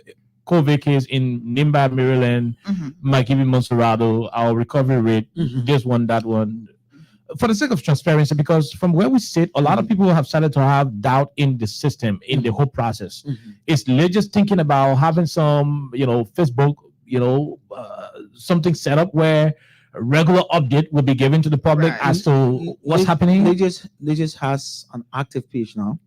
COVID case in Nimba, Maryland, Maigibi, Montserrat, our recovery rate, this one, that one. For the sake of transparency, because from where we sit, a lot of people have started to have doubt in the system, in the whole process. It's just thinking about having some, Facebook, something set up where a regular update will be given to the public as to what's happening. Legis has an active page now,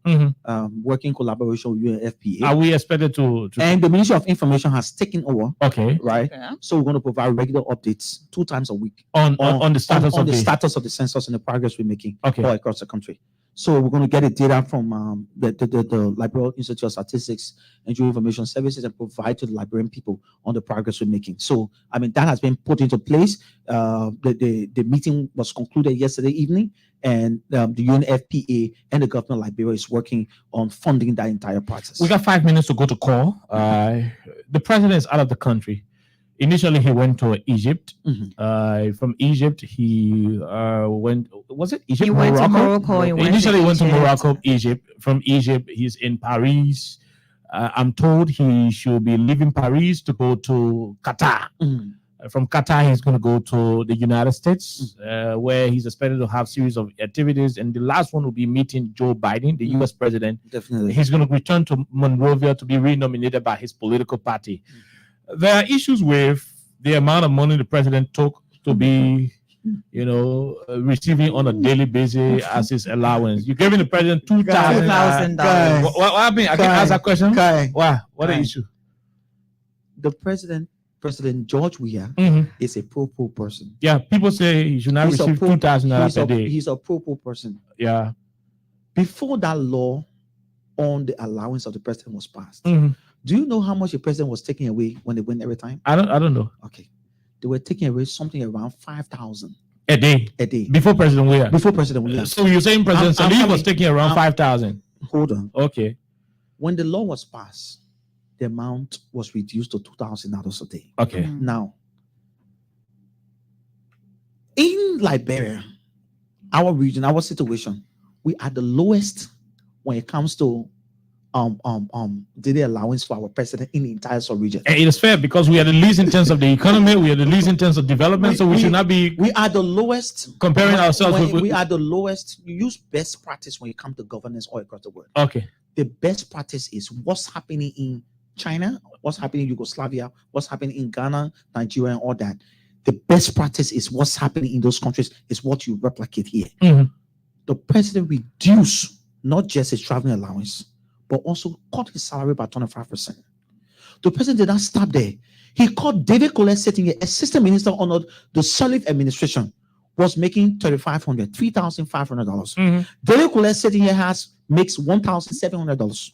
working in collaboration with UNFPA. Are we expected to? And the Ministry of Information has taken over. Okay. Right. Okay. So we're going to provide regular updates 2 times a week on the status of the status of the census and the progress we're making all across the country. So we're going to get the data from the Liberal Institute of Statistics and Geoinformation Information Services and provide to the Liberian people on the progress we're making. So, I mean, that has been put into place. The meeting was concluded yesterday evening, and the UNFPA and the government of Liberia is working on funding that entire process. We got 5 minutes to go to call. The president is out of the country. Initially, he went to Egypt. From Egypt, he went. Was it Egypt? He went to Morocco. Initially, he went to Morocco, Egypt. From Egypt, he's in Paris. I'm told he should be leaving Paris to go to Qatar. From Qatar, he's going to go to the United States, where he's expected to have a series of activities. And the last one will be meeting Joe Biden, the U.S. president. Definitely. He's going to return to Monrovia to be renominated by his political party. There are issues with the amount of money the president took to be, receiving on a daily basis as his allowance. You're giving the president $2,000. What happened? I can ask that question. Why? What the issue? The President George Weah is a pro-poor person. Yeah, people say he should not receive $2,000 a day. He's a pro-poor person. Yeah. Before that law on the allowance of the president was passed, do you know how much the president was taking away when they went every time? I don't know. Okay. They were taking away something around 5,000 a day. Before President Weah. So you're saying President Salih was taking around 5,000? Hold on. Okay. When the law was passed, the amount was reduced to $2,000 a day. Okay. Now, in Liberia, our region, our situation, we are the lowest when it comes to daily allowance for our president in the entire region. And it is fair because we are the least in terms of the economy, we are the least in terms of development, so we should not be. We are the lowest comparing ourselves with. We are the lowest. You use best practice when you come to governance all across the world. Okay. The best practice is what's happening in China, what's happening in Yugoslavia, what's happening in Ghana, Nigeria, and all that. The best practice is what's happening in those countries is what you replicate here. The president reduced not just his traveling allowance, but also cut his salary by 25%. The president did not stop there. He called David Colette, sitting here, assistant minister under the Salif administration, was making $3,500. Mm-hmm. Daily Kule sitting here makes $1,700.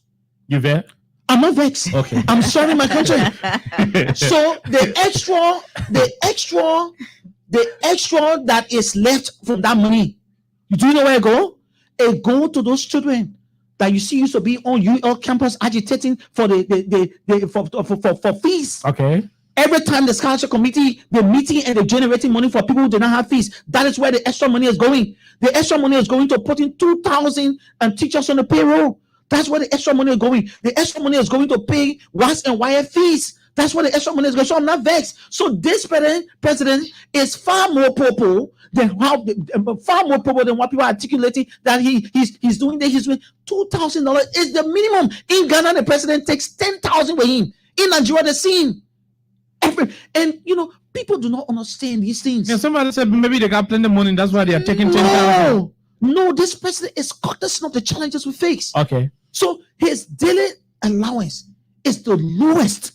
You there? I'm not vexed. Okay. I'm serving my country. So the extra that is left from that money, do you know where it go? It go to those children that you see used to be on UL campus agitating for for fees. Okay. Every time the scholarship committee, they're meeting and they're generating money for people who do not have fees. That is where the extra money is going. The extra money is going to putting 2,000 teachers on the payroll. That's where the extra money is going. The extra money is going to pay WAS and wire fees. That's where the extra money is going. So I'm not vexed. So this president is far more popo than what people are articulating that he's doing. That he's doing $2,000 is the minimum. In Ghana, the president takes 10,000 with him. In Nigeria, the same. And people do not understand these things. Yeah, somebody said maybe they got plenty of money. That's why they are taking 10,000. No, this president is cognizant of the challenges we face. Okay. So his daily allowance is the lowest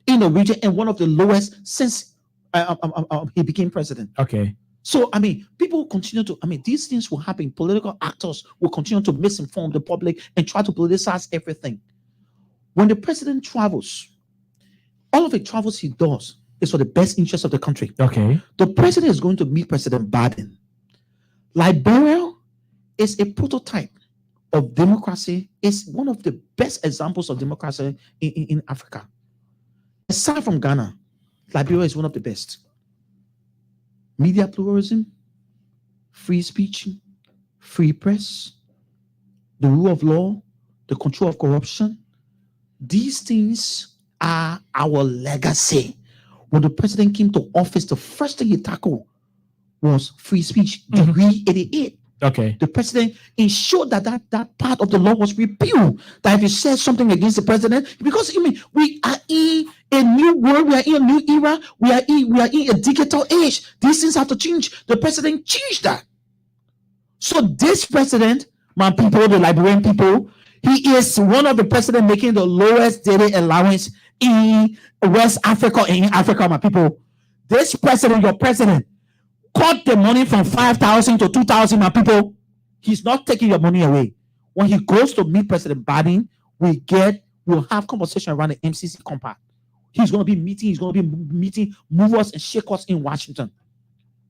in the region and one of the lowest since he became president. Okay. So people continue to. These things will happen. Political actors will continue to misinform the public and try to politicize everything. When the president travels, all of the travels he does is for the best interest of the country. Okay. The president is going to meet President Biden. Liberia is a prototype of democracy. It's one of the best examples of democracy in Africa. Aside from Ghana, Liberia is one of the best. Media pluralism, free speech, free press, the rule of law, the control of corruption. These things are our legacy. When the president came to office, the first thing he tackled was free speech, Decree 88. Okay. The president ensured that part of the law was repealed. That if you said something against the president, because we are in a new world, we are in a new era, we are in a digital age. These things have to change. The president changed that. So this president, my people, the Liberian people, he is one of the presidents making the lowest daily allowance in West Africa and in Africa, my people. This president, your president, cut the money from 5,000 to 2,000, my people. He's not taking your money away. When he goes to meet President Biden, we'll have conversation around the MCC compact. He's going to be meeting movers and shakers in Washington.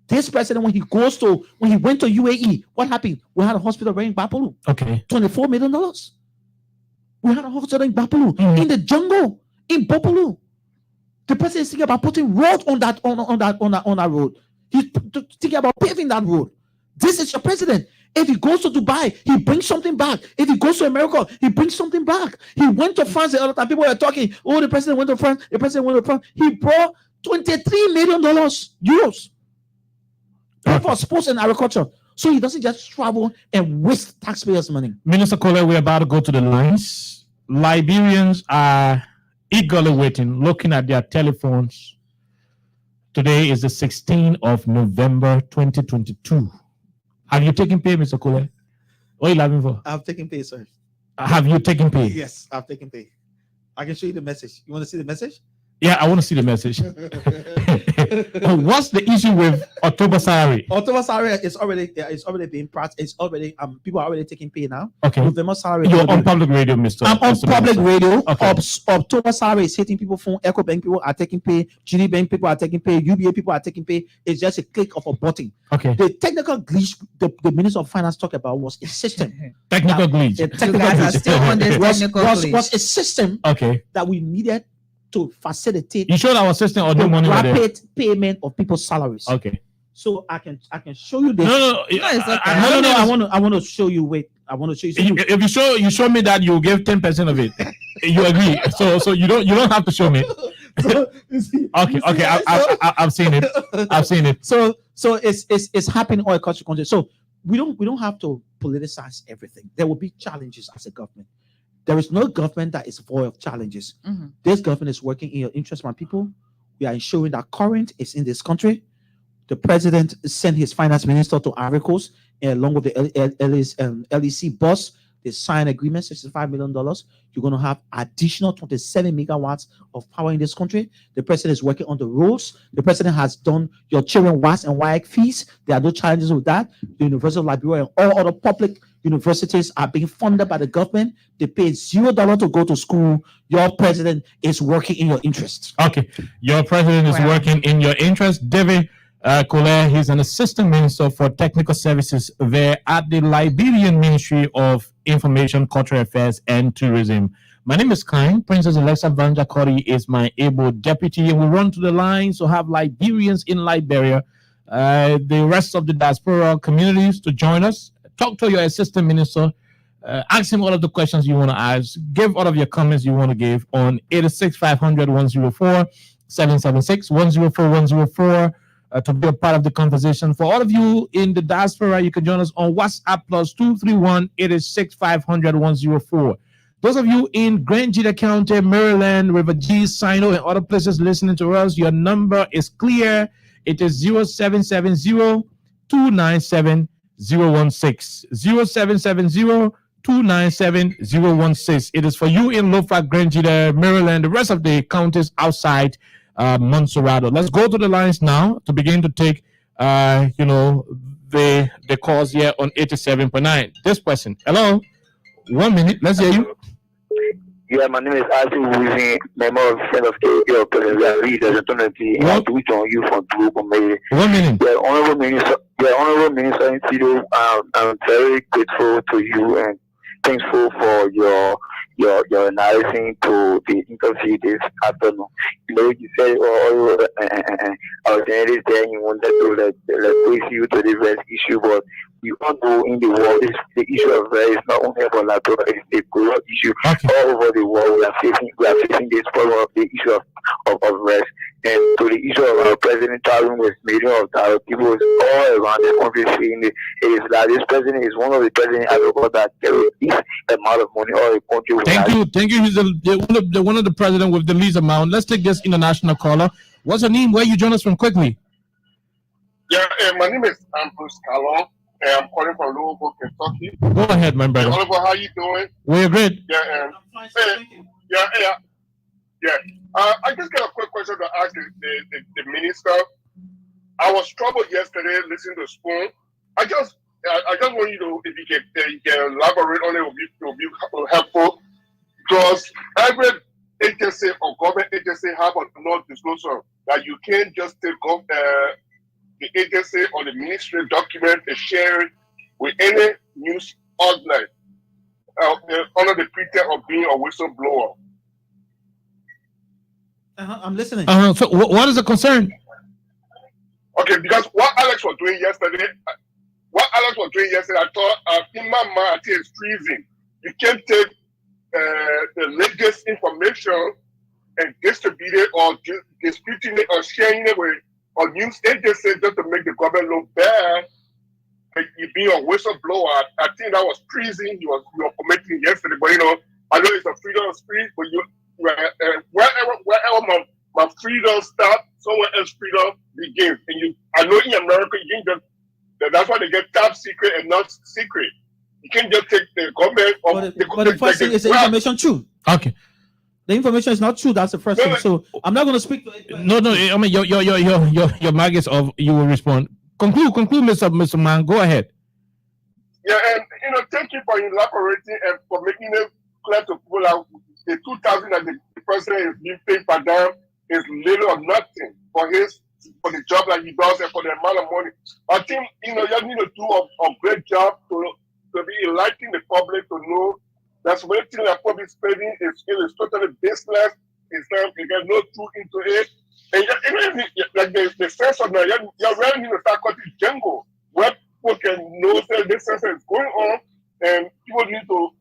This president, when he went to UAE, what happened? We had a hospital right in Bapolu. Okay. $24 million. We had a hospital in Bapolu, in the jungle, in Bapolu. The president is thinking about putting road on that road. He's thinking about paving that road. This is your president. If he goes to Dubai, he brings something back. If he goes to America, he brings something back. He went to France the other time. People were talking, the president went to France. The president went to France. He brought $23 million euros for sports and agriculture. So he doesn't just travel and waste taxpayers' money. Minister Kole, we're about to go to the lines. Liberians are eagerly waiting, looking at their telephones. Today is the 16th of November, 2022. Have you taken pay, Mr. Kole? What are you laughing for? I've taken pay, sir. Have you taken pay? Yes, I've taken pay. I can show you the message. You want to see the message? Yeah, I want to see the message. What's the issue with October salary? October salary is already being practiced. It's already people are already taking pay now. Okay. November salary. You're on public radio, Mr. I'm on public radio. Okay. October salary is hitting people phone. Eco Bank people are taking pay. GD Bank people are taking pay. UBA people are taking pay. It's just a click of a button. Okay. The technical glitch the Minister of Finance talked about was a system. Technical glitch. The You technical guys are glitch still on this technical glitch. was a system Okay. that we needed to facilitate You showed our system or the the money over there? rapid payment of people's salaries. Okay. So I can show you this. No, it's okay. I want to show you. Wait, I want to show you. If you show me that you give 10% of it, you agree. So you don't have to show me. Okay. I've seen it. I've seen it. So it's happening all across the country. So we don't have to politicize everything. There will be challenges as a government. There is no government that is void of challenges. Mhm. This government is working in your interest, my people. We are ensuring that current is in this country. The president sent his finance minister to Ivory Coast along with the LEC boss. They sign agreement, $65 million. You're going to have additional 27 megawatts of power in this country. The president is working on the rules. The president has done your children WAS and WAEC fees. There are no challenges with that. The University of Liberia and all other public universities are being funded by the government. They pay $0 to go to school. Your president is working in your interest. Okay, your president is working in your interest. David Kole, he's an assistant minister for technical services there at the Liberian Ministry of Information, Cultural Affairs, and Tourism. My name is Kind. Princess Alexa Banjakori is my able deputy, and we run to the lines to have Liberians in Liberia, the rest of the diaspora communities to join us. Talk to your assistant minister. Ask him all of the questions you want to ask. Give all of your comments you want to give on 86-500-104, 776-104-104 to be a part of the conversation. For all of you in the diaspora, you can join us on WhatsApp +231 86-500-104. Those of you in Grand Gita County, Maryland, River G, Sino, and other places listening to us, your number is clear. It is 0770-297-016. 0770-297-016. It is for you in Lofa, Grand Gita, Maryland, the rest of the counties outside Montserrat. Let's go to the lines now to begin to take the calls here on 87.9. This person. Hello. 1 minute. Let's hear you. Yeah, my name is Arthur Wizzy, member of the Senate of KOK ELEXA, leaders and tweet on you from Blue. 1 minute. Yeah, Honorable Minister Insido, I'm very grateful to you and thankful for your analysis to the interview this afternoon. You know, you said our journalist there, you wanted to let place you to the rest issue, but we all know in the world the issue of race is not only about Liberia, it's a global issue. All over the world. We are facing this problem of the issue of race. And to the issue of our president traveling with millions of people all around the country saying it is that this president is one of the presidents I Africa that carries this amount of money all the country. Thank you. He's one of the president with the least amount. Let's take this international caller. What's your name? Where you join us from quickly? Yeah, my name is Ambrose Calon. I'm calling from Louisville, Kentucky. Go ahead, my brother. Oliver, how you doing? We're great. Yeah, I just got a quick question to ask the minister. I was troubled yesterday listening to Spoon. I just want you to, if you can elaborate on it, will be helpful. Because every agency or government agency have a non-disclosure that you can't just take off the agency or the ministry document and share it with any news outlet under the pretense of being a whistleblower. I'm listening. So what is the concern? Okay, because what Alex was doing yesterday, I thought in my mind, I think it's treason. You can't take the latest information and distribute it or disputing it or sharing it with a news agency just to make the government look bad. Like you being a whistleblower, I think that was treason you were committing yesterday. But I know it's a freedom of speech, but wherever my freedom stops, somewhere else freedom begins. And I know in America, you can just that's why they get top secret and not secret. You can't just take the government. But the first thing is the information true. Okay. The information is not true. That's the first thing. So I'm not going to speak to it. No. I mean, your mic is off. You will respond. Conclude, Mr. Man. Go ahead. Yeah, and thank you for elaborating and for making it clear to people out the 2,000 that the president is being paid per dime is little or nothing for the job that he does and for the amount of money. I think you need to do a great job to be enlightening the public to know that's one thing that public spending is totally baseless. There's no truth into it. And like the sense of now, you really need to start cutting jungle where people can know that this sense is going on and people need to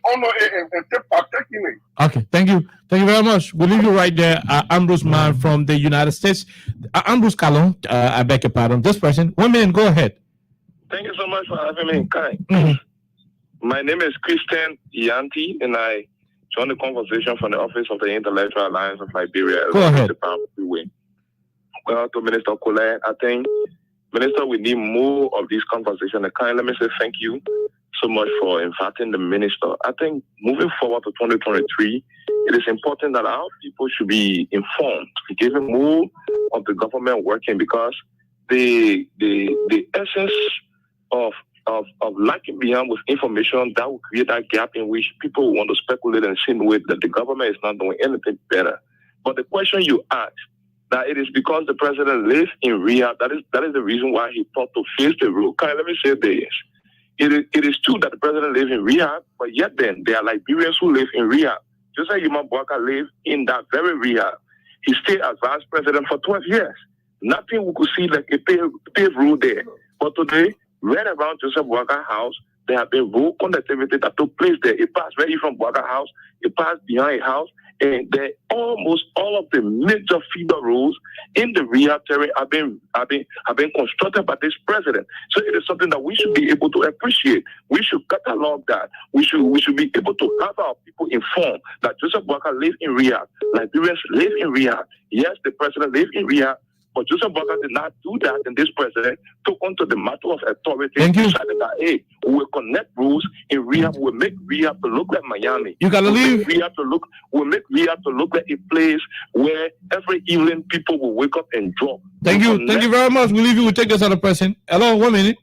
honor it and take part in it. Okay, thank you very much. We'll leave you right there. Ambrose Man from the United States. Ambrose Calon, I beg your pardon. This person, 1 minute, go ahead. Thank you so much for having me, Kai. My name is Christian Yanti, and I joined the conversation from the Office of the Intellectual Alliance of Liberia. Go ahead. Well, to Minister Kole, I think, Minister, we need more of this conversation. Kai, let me say thank you so much for inviting the minister. I think moving forward to 2023, it is important that our people should be informed, given more of the government working, because the essence of lacking behind with information that will create that gap in which people want to speculate and insinuate that the government is not doing anything better. But the question you asked, that it is because the president lives in Riyadh, that is the reason why he thought to face the rule. Let me say this. It is true that the president lives in Riyadh, but yet then there are Liberians who live in Riyadh. Just like Imam Bouaka lived in that very Riyadh. He stayed as vice president for 12 years. Nothing we could see like a paved road there. But today, right around Joseph Bouaka house, there have been road connectivity that took place there. It passed right from Bouaka house, it passed behind a house, and there almost all of the major feeder roads in the Riyadh terrain have been constructed by this president. So it is something that we should be able to appreciate. We should catalog that. We should be able to have our people informed that Joseph Bouaka lives in Riyadh. Liberians live in Riyadh. Yes, the president lives in Riyadh. But Joseph Bouaka did not do that, and this president took on to the matter of authority. Thank you. Decided that, hey, we will connect rules in Riyadh. We'll make Riyadh to look like Miami. You gotta leave. We'll make Riyadh to look like a place where every evening people will wake up and drop. Thank you. Thank you very much. We'll leave you. We'll take this other person. Hello, 1 minute.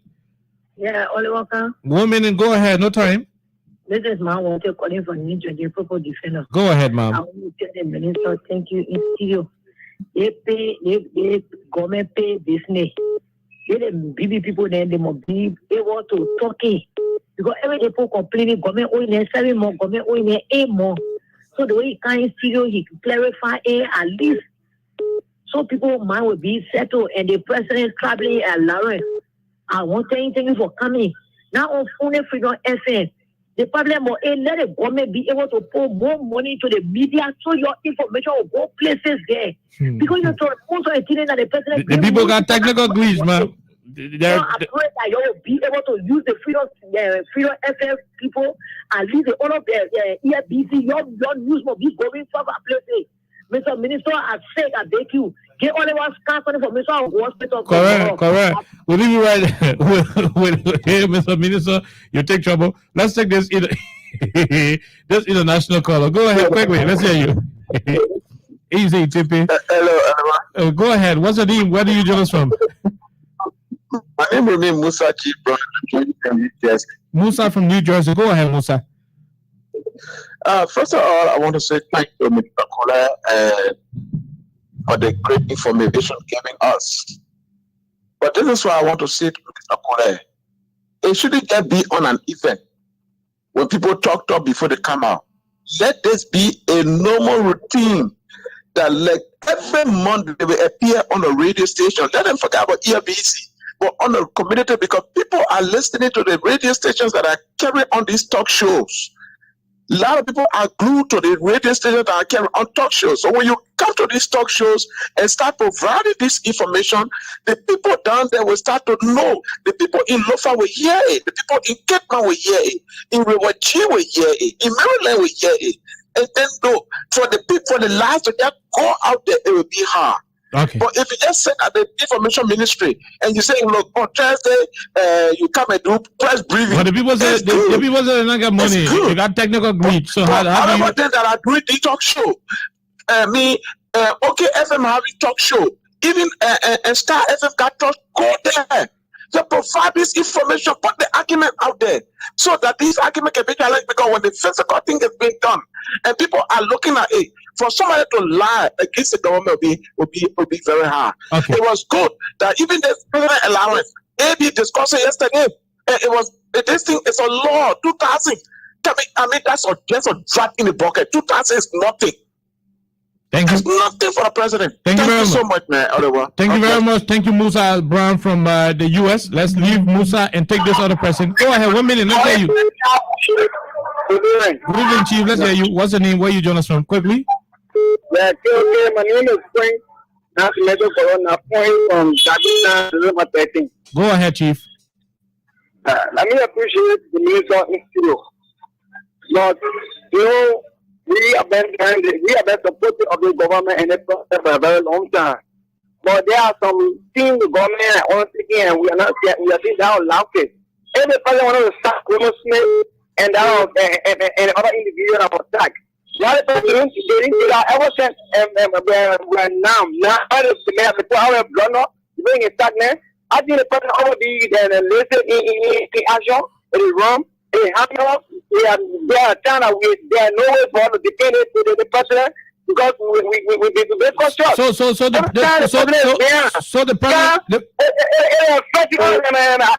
Yeah, Oliver. 1 minute. Go ahead. No time. This is my water calling for New Jersey Purple Defender. Go ahead, ma'am. I want to tell the minister, thank you in studio. They government pay business. They BB people then they must be able to talk it. Because every day people complaining government owing there 7 more, government owing there 8 more. So the way he can in studio, he clarify it at least. So people mind will be settled and the president traveling at Lawrence. I want to thank you for coming. Now on Phone Freedom FM. The problem is let the government be able to pour more money to the media so your information will go places there. Because you know, most of the things that the president... The people got technical glitch, man. I pray that you will be able to use the Freedom FM people and leave the all of the EFBC. Your news will be going further places. Mr. Minister, I say, I beg you, get all of us scarce information on hospital. Correct. We'll leave you right there. Hey, Mr. Minister, you take trouble. Let's take this this international caller. Go ahead quickly. Let's hear you. Easy, Tippy. Hello. Go ahead. What's your name? Where do you join us from? My name is Musa Chief from New Jersey. Musa from New Jersey. Go ahead, Musa. First of all, I want to say thank you, Mr. Kola, for the great information given us. But this is what I want to say to Mr. Kola. It shouldn't just be on an event when people talk before they come out. Let this be a normal routine that like every month they will appear on a radio station. Let them forget about ERBC, but on a community, because people are listening to the radio stations that are carrying on these talk shows. A lot of people are glued to the radio stations that are carrying on talk shows. So when you come to these talk shows and start providing this information, the people down there will start to know. The people in Lofa will hear it. The people in Ketman will hear it. In Rewachi will hear it. In Maryland will hear it. And then for the people, for the lives to just go out there, it will be hard. Okay. But if you just sit at the information ministry and you say, look, on Thursday, you come and do press briefing. But the people say they don't get money. They got technical glitch. So how do you... that are doing the talk show? OK FM having talk show. Even Star FM got talk. Go there. To provide this information, put the argument out there so that this argument can be challenged, because when the physical thing is being done and people are looking at it, for somebody to lie against the government will be very hard. Okay. It was good that even the president allowance, AB discussed it yesterday. It was this thing is a law, 2000. I mean, that's just a drop in the bucket. 2000 is nothing. Thank you. It's nothing for the president. Thank you very so much. much, man. Oliver. Thank you very much. Thank you, Musa Brown from the US. Let's leave Musa and take this other person. Go ahead. 1 minute. Let's hear you. Good evening, Chief. Let's hear you. What's the name? Where you join us from? Quickly. Yeah, okay. My name is Frank. National Corona Point from Jabina, River 13. Go ahead, Chief. Let me appreciate the Minister in studio. But, you know, we have been supportive of the government and the process for a very long time. But there are some things the government are taking and we are seeing that laughing. if the president wanted to sack Willow Smith and other individual that was sacked, why the president didn't do that ever since now the mayor before our blood you bring it back there. I think the president already be there and listen in action, in the room, in the house. There are times that there are no way for us to depend on the president because we construct. So the president.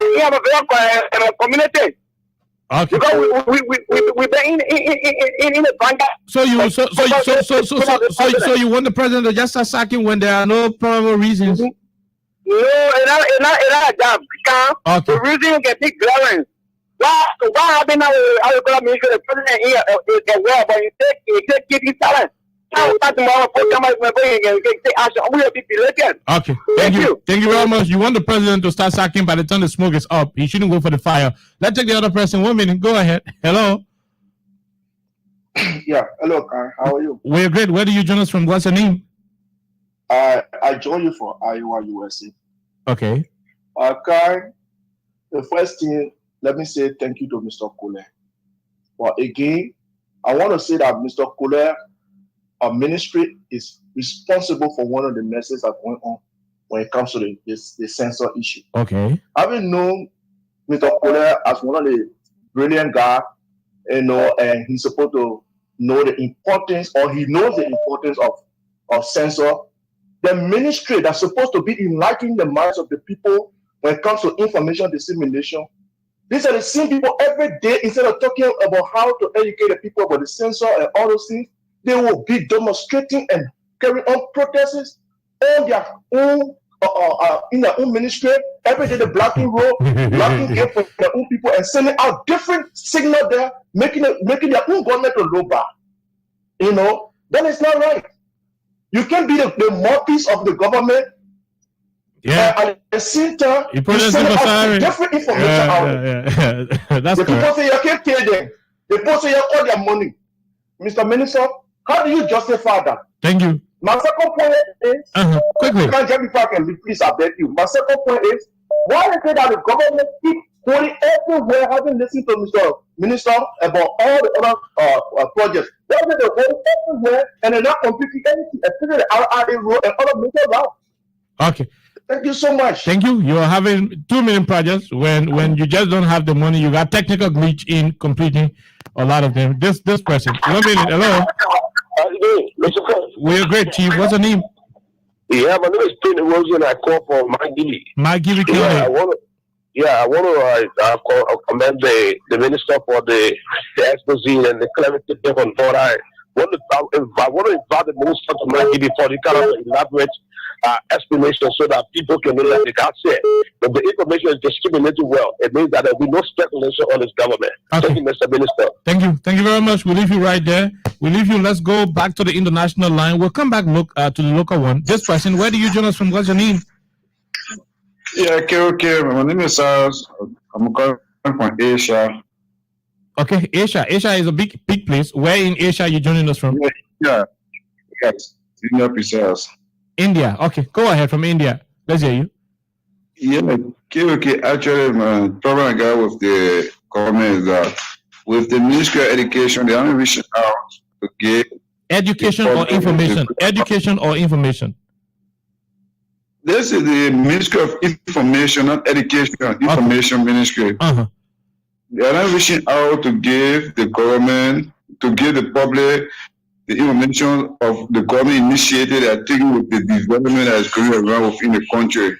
We have a community. Okay. Because we've been in the bank. So you want the president to just start sacking when there are no probable reasons? No, it's not that. Okay. The reason you get big clearance. Why happened now? I will make sure the president here is aware, but you take his talent. Okay. Thank you. Thank you very much. You want the president to start sacking by the time the smoke is up. He shouldn't go for the fire. Let's take the other person. 1 minute. Go ahead. Hello. Yeah. Hello, Karen. How are you? We're great. Where do you join us from? What's your name? I join you from Iowa, USA. Okay. Karen, the first thing, let me say thank you to Mr. Kohler. But again, I want to say that Mr. Kohler, our ministry is responsible for one of the messes that are going on when it comes to the censor issue. Okay. Having known Mr. Kohler as one of the brilliant guys, and he's supposed to know the importance, or he knows the importance of censor. The ministry that's supposed to be enlightening the minds of the people when it comes to information dissemination. These are the same people every day, instead of talking about how to educate the people about the censor and all those things, they will be demonstrating and carrying on protests on their own, in their own ministry. Every day, the blocking road, blocking game for their own people, and sending out different signals there, making their own government to low bar. That is not right. You can be the mouthpiece of the government. Yeah. At the same time, you send out different information out. Yeah. That's the correct. people say you can't pay them. The people say you have all their money. Mr. Minister, how do you justify that? Thank you. My second point is, quickly. Can't get me back and please, I beg you. My second point is, why is it that the government keeps going everywhere, having listened to Mr. Minister about all the other projects? Why is it they're going everywhere and they're not completing anything, especially the RRA road and other major routes? Okay. Thank you so much. Thank you. You're having 2 million projects when you just don't have the money. You got technical glitch in completing a lot of them. This person. 1 minute. Hello. We're great, Chief. What's your name? Yeah, my name is Tony Rosen. I call for Maggie. Maggie, I want to commend the minister for the exposition and the clarity on board. I want to invite the minister to Maggie for the kind of elaborate explanation so that people can know that they can't say. But the information is discriminated well. It means that there will be no speculation on this government. Okay. Thank you, Mr. Minister. Thank you. Thank you very much. We'll leave you right there. We'll leave you. Let's go back to the international line. We'll come back to the local one. This person, where do you join us from? What's your name? Yeah, KOK. My name is Cyrus. I'm calling from Asia. Okay, Asia. Asia is a big place. Where in Asia are you joining us from? Yeah. Yes. India, precise. India. Okay, go ahead from India. Let's hear you. Yeah, KOK. Actually, my problem I got with the government is that with the Ministry of Education, they only reaching out to get education or information. Education or information. This is the Ministry of Information, not Education. Information Ministry. They are not reaching out to give the government, to give the public the information of the government initiated they are taking with the development that is going around within the country.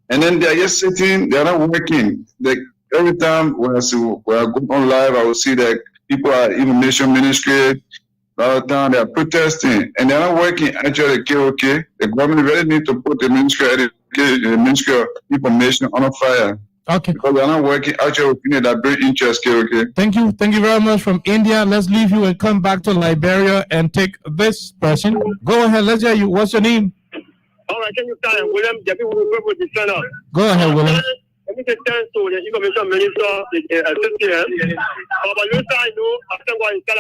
And then they are just sitting, they are not working. Like every time when I go on live, I will see that people are information ministry, all the time they are protesting and they are not working. Actually, KOK, the government really need to put the Ministry of Education, the Ministry of Information on fire. Okay. Because they're not working actually opinion that bring interest, KOK. Thank you. Thank you very much from India. Let's leave you and come back to Liberia and take this person. Go ahead. Let's hear you. What's your name? All right, can you tell William? Go ahead, William. Let me say thanks to the Information Minister, CCS. But you I know after going to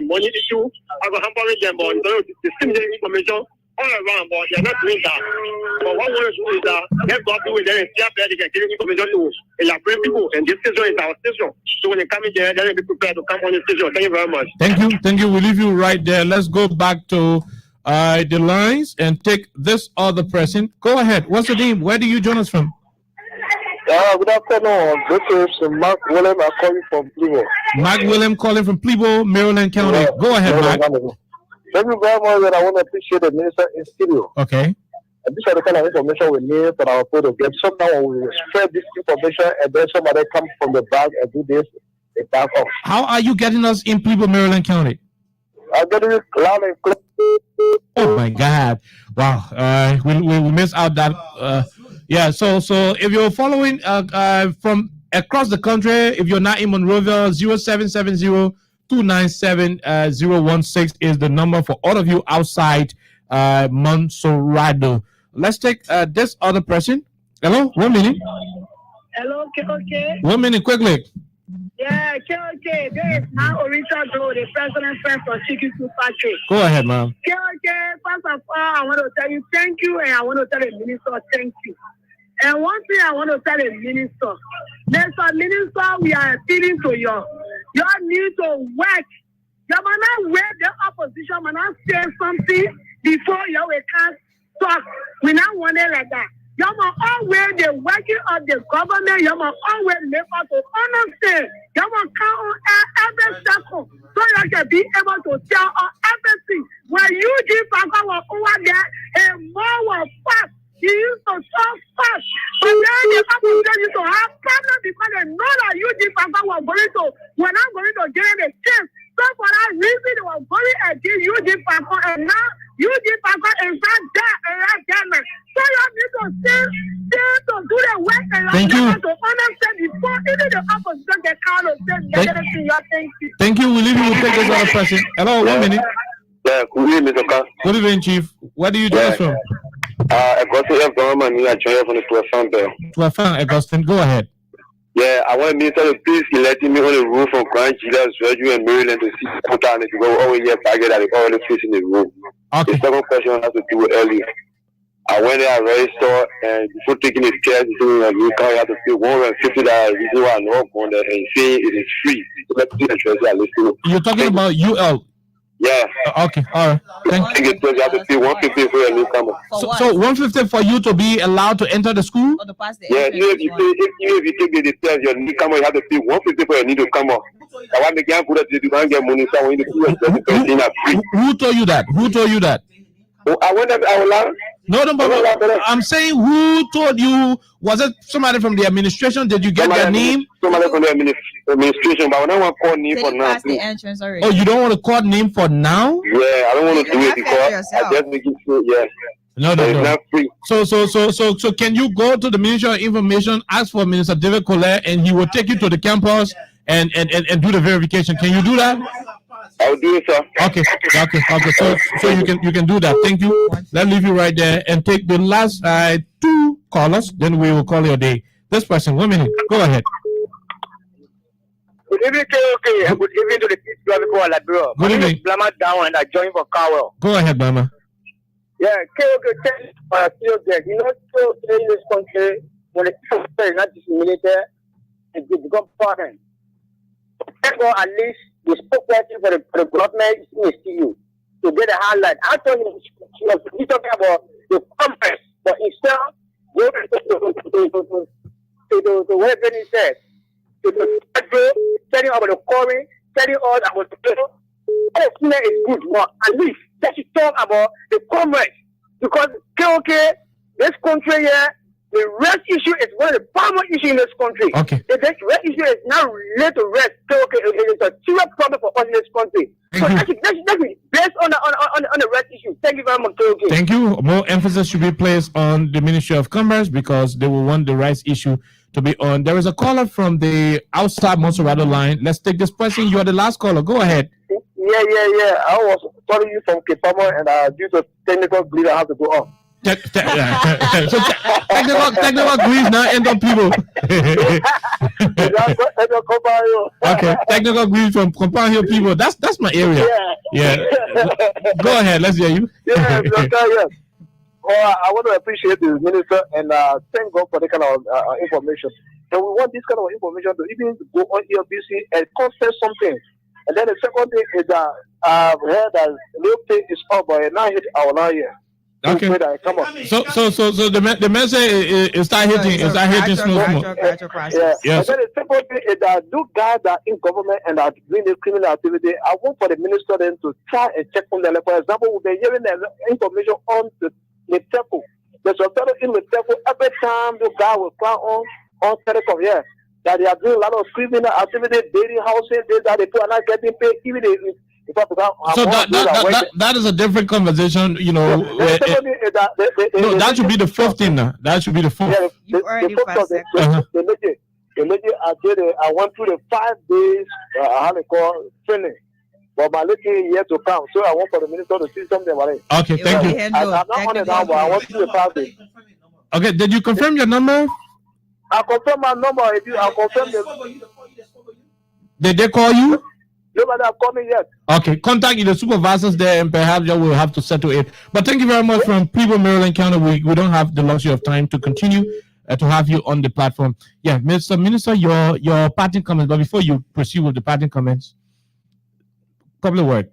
money issue, I got hampering them on disseminating information all around, but they're not doing that. But what we want to do is that let's go through it there and see how they can get information to elaborate people. And this station is our station. So when they come in there, they'll be prepared to come on the station. Thank you very much. Thank you. We'll leave you right there. Let's go back to the lines and take this other person. Go ahead. What's your name? Where do you join us from? Good afternoon. This is Mark William. I'm calling from Plebo. Mark William calling from Plebo, Maryland County. Go ahead, Mark. Thank you very much, and I want to appreciate the minister in studio. Okay. And these are the kind of information we need for our people to get. Sometimes we spread this information, and then somebody comes from the back and do this, they back off. How are you getting us in Plebo, Maryland County? I'm getting it loud and clear. Oh my God! Wow. We missed out that. Yeah. So if you're following from across the country, if you're not in Monrovia, 0770-297-016 is the number for all of you outside Monserrado. Let's take this other person. Hello, 1 minute. Hello, KOK. 1 minute, quickly. Yeah, KOK. This is my original Joe, the president friend from Chicken Soup Factory. Go ahead, ma'am. KOK, first of all, I want to tell you thank you, and I want to tell the minister thank you. And one thing I want to tell the minister, Mr. Minister, we are appealing to you. You need to work. You might not wear the opposition, might not say something before you can't talk. We not want it like that. You must always the working of the government. You must always make us to understand. You must count on every second so you can be able to tell us everything. When you give Papa was over there, and more was fast. He used to talk fast. But then the opposition used to have problems because they know that you give Papa was going to, when I'm going to get a chance. So for that reason, they were going against you give Papa, and now you give Papa is not there and right there. So you need to still to do the work and Thank you. to understand before even the opposition they can't say anything. Thank you. Thank you. We'll leave you. We'll take this other person. Hello, 1 minute. Yeah, good evening, Mr. Carl. Good evening, Chief. Where do you join us from? Augustine F. Government, I join from the 12th there. 12th, Augustine. Go ahead. Yeah, I want Minister to please let me on the roof from Grand Julius, Virgin, and Maryland to see Kuta and to go over here, target that they already facing the room. Okay. The second question has to do earlier. I went there, I registered, and before taking the test, you have to pay $150 reason why I'm not going there and say it is free. So let's see the listening. You're talking about UL. Yeah. Okay. All right. Thank you. You have to pay $150 for a newcomer. So $150 for you to be allowed to enter the school? Yeah, even if you take the test, your newcomer, you have to pay $150 for a newcomer. I want to get good at it. You can't get money. So when you do it, Who told you that? Who told you that? I went there. I will. No, but I'm saying who told you? Was it somebody from the administration? Did you get their name? Somebody from the administration, but I don't want to call name for now. Oh, you don't want to call name for now? Yeah, I don't want to do it because I just make it so, yeah. No. It's not free. So can you go to the Ministry of Information, ask for Minister David Colette, and he will take you to the campus and do the verification? Can you do that? I'll do it, sir. Okay. So you can do that. Thank you. Let's leave you right there and take the last 2 callers. Then we will call your day. This person, 1 minute. Go ahead. Good evening, KOK, and good evening to the people at Liberia. Good evening. Blama down and I join for Cowell. Go ahead, Mama. Yeah, KOK, you know, in this country, when the country is not disseminated, it becomes foreign. Therefore, at least the spokesperson for the government is you to get a highlight. I told him she was talking about the conference, but instead, go to where Benny said, telling about the quarry, telling us about the people. All is good, but at least they should talk about the conference because KOK, this country here, the rest issue is one of the primary issues in this country. Okay. The rest issue is not related to rest. KOK is a serious problem for us in this country. So that should be based on the rest issue. Thank you very much, KOK. Thank you. More emphasis should be placed on the Ministry of Commerce because they will want the rights issue to be on. There is a caller from the outside Monserrado line. Let's take this person. You are the last caller. Go ahead. Yeah. I was calling you from Kipama, and due to technical glitch, I have to go off. Technical glitch now end up people. Okay, technical glitch from Compound Hill people. That's my area. Yeah. Go ahead. Let's hear you. Yes, okay, yes. Well, I want to appreciate the minister and thank God for the kind of information. And we want this kind of information to even go on ELBC and confess something. And then the second thing is that I've heard that low pay is up, but now hit our now here. Okay. Come on. So the message is start hitting snow smoke. Yeah. And then the second thing is that those guys that in government and are doing the criminal activity, I want for the minister then to try and check on them. For example, we've been hearing the information on the temple. There's a fellow in the temple every time the guy will cry on telecom here that they are doing a lot of criminal activity, dating housing, that they are not getting paid, even so that is a different conversation, you know. That should be the fourth thing now. That should be the fourth. Yeah, the lady I went through the 5 days training. But my lady yet to come, so I want for the minister to see something about it. Okay, thank you. I'm not on it now, but I want to the 5 days. Okay, did you confirm your number? I confirm my number. If you, I confirm Did they call you? Nobody have called me yet. Okay, contact the supervisors there, and perhaps you will have to settle it. But thank you very much from People Maryland County. We don't have the luxury of time to continue to have you on the platform. Yeah, Mr. Minister, your parting comments. But before you proceed with the parting comments, couple of words.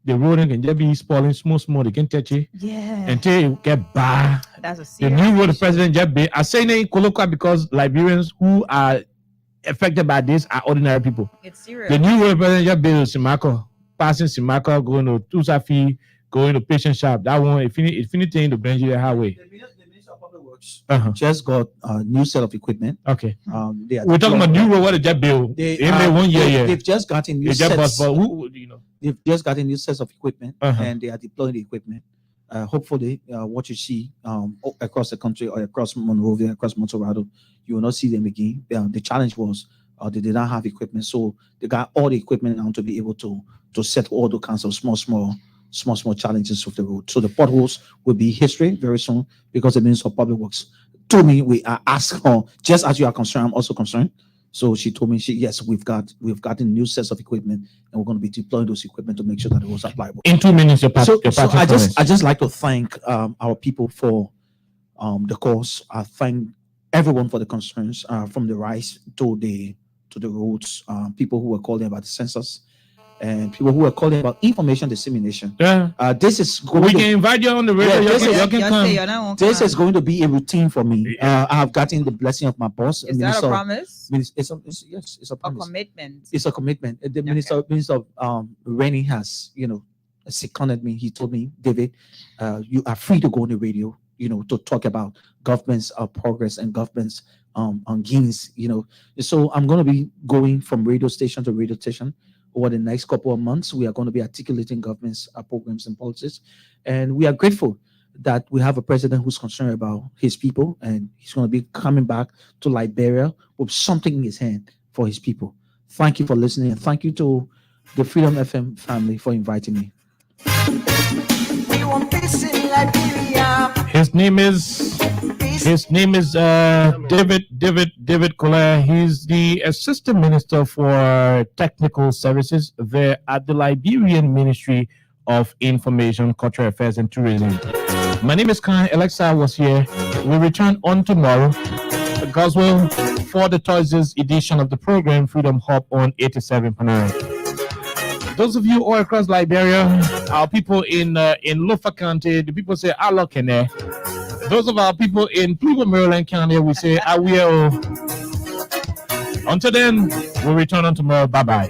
The road can just be spoiling small. They can touch it. Yeah. Until you get bad. That's a the new road, the president just be. I say in colloquial because Liberians who are affected by this are ordinary people. It's serious. The new road president just built Simako, passing Simako, going to Tusafi, going to Patient Shop. That one, if anything, the Benji highway. Just got a new set of equipment. Okay. We're talking about new road. What did that build? They've just gotten new sets. They've just gotten new sets of equipment, and they are deploying the equipment. Hopefully, what you see across the country or across Monrovia, across Monterrado, you will not see them again. The challenge was they did not have equipment, so they got all the equipment now to be able to set all the kinds of small challenges of the road. So the potholes will be history very soon because the Minister of Public Works told me we are asked her, just as you are concerned, I'm also concerned. So she told me, yes, we've gotten new sets of equipment, and we're going to be deploying those equipment to make sure that it was applicable. In 2 minutes, I just like to thank our people for the cause. I thank everyone for the concerns from the rise to the roads. People who were calling about the census, and people who are calling about information dissemination. Yeah. This is going we can invite you on the radio. This is going to be a routine for me. I have gotten the blessing of my boss. Is that a promise? It's a promise. A commitment. It's a commitment. The minister of Rennie has, seconded me. He told me, David, you are free to go on the radio, to talk about government's progress and government's on gains, So I'm going to be going from radio station to radio station. Over the next couple of months, we are going to be articulating government's programs and policies. And we are grateful that we have a president who's concerned about his people, and he's going to be coming back to Liberia with something in his hand for his people. Thank you for listening, and thank you to the Freedom FM family for inviting me. We want peace in Liberia. His name is David Collier. He's the Assistant Minister for Technical Services there at the Liberian Ministry of Information, Cultural Affairs and Tourism. My name is KOK ELEXA was here. We return on tomorrow, Goswell, for the Thursday's edition of the program Freedom Hub on 87.9. Those of you all across Liberia, our people in Lofa County, the people say Alokene. Those of our people in People Maryland County, we say I will. Until then, we'll return on tomorrow. Bye-bye.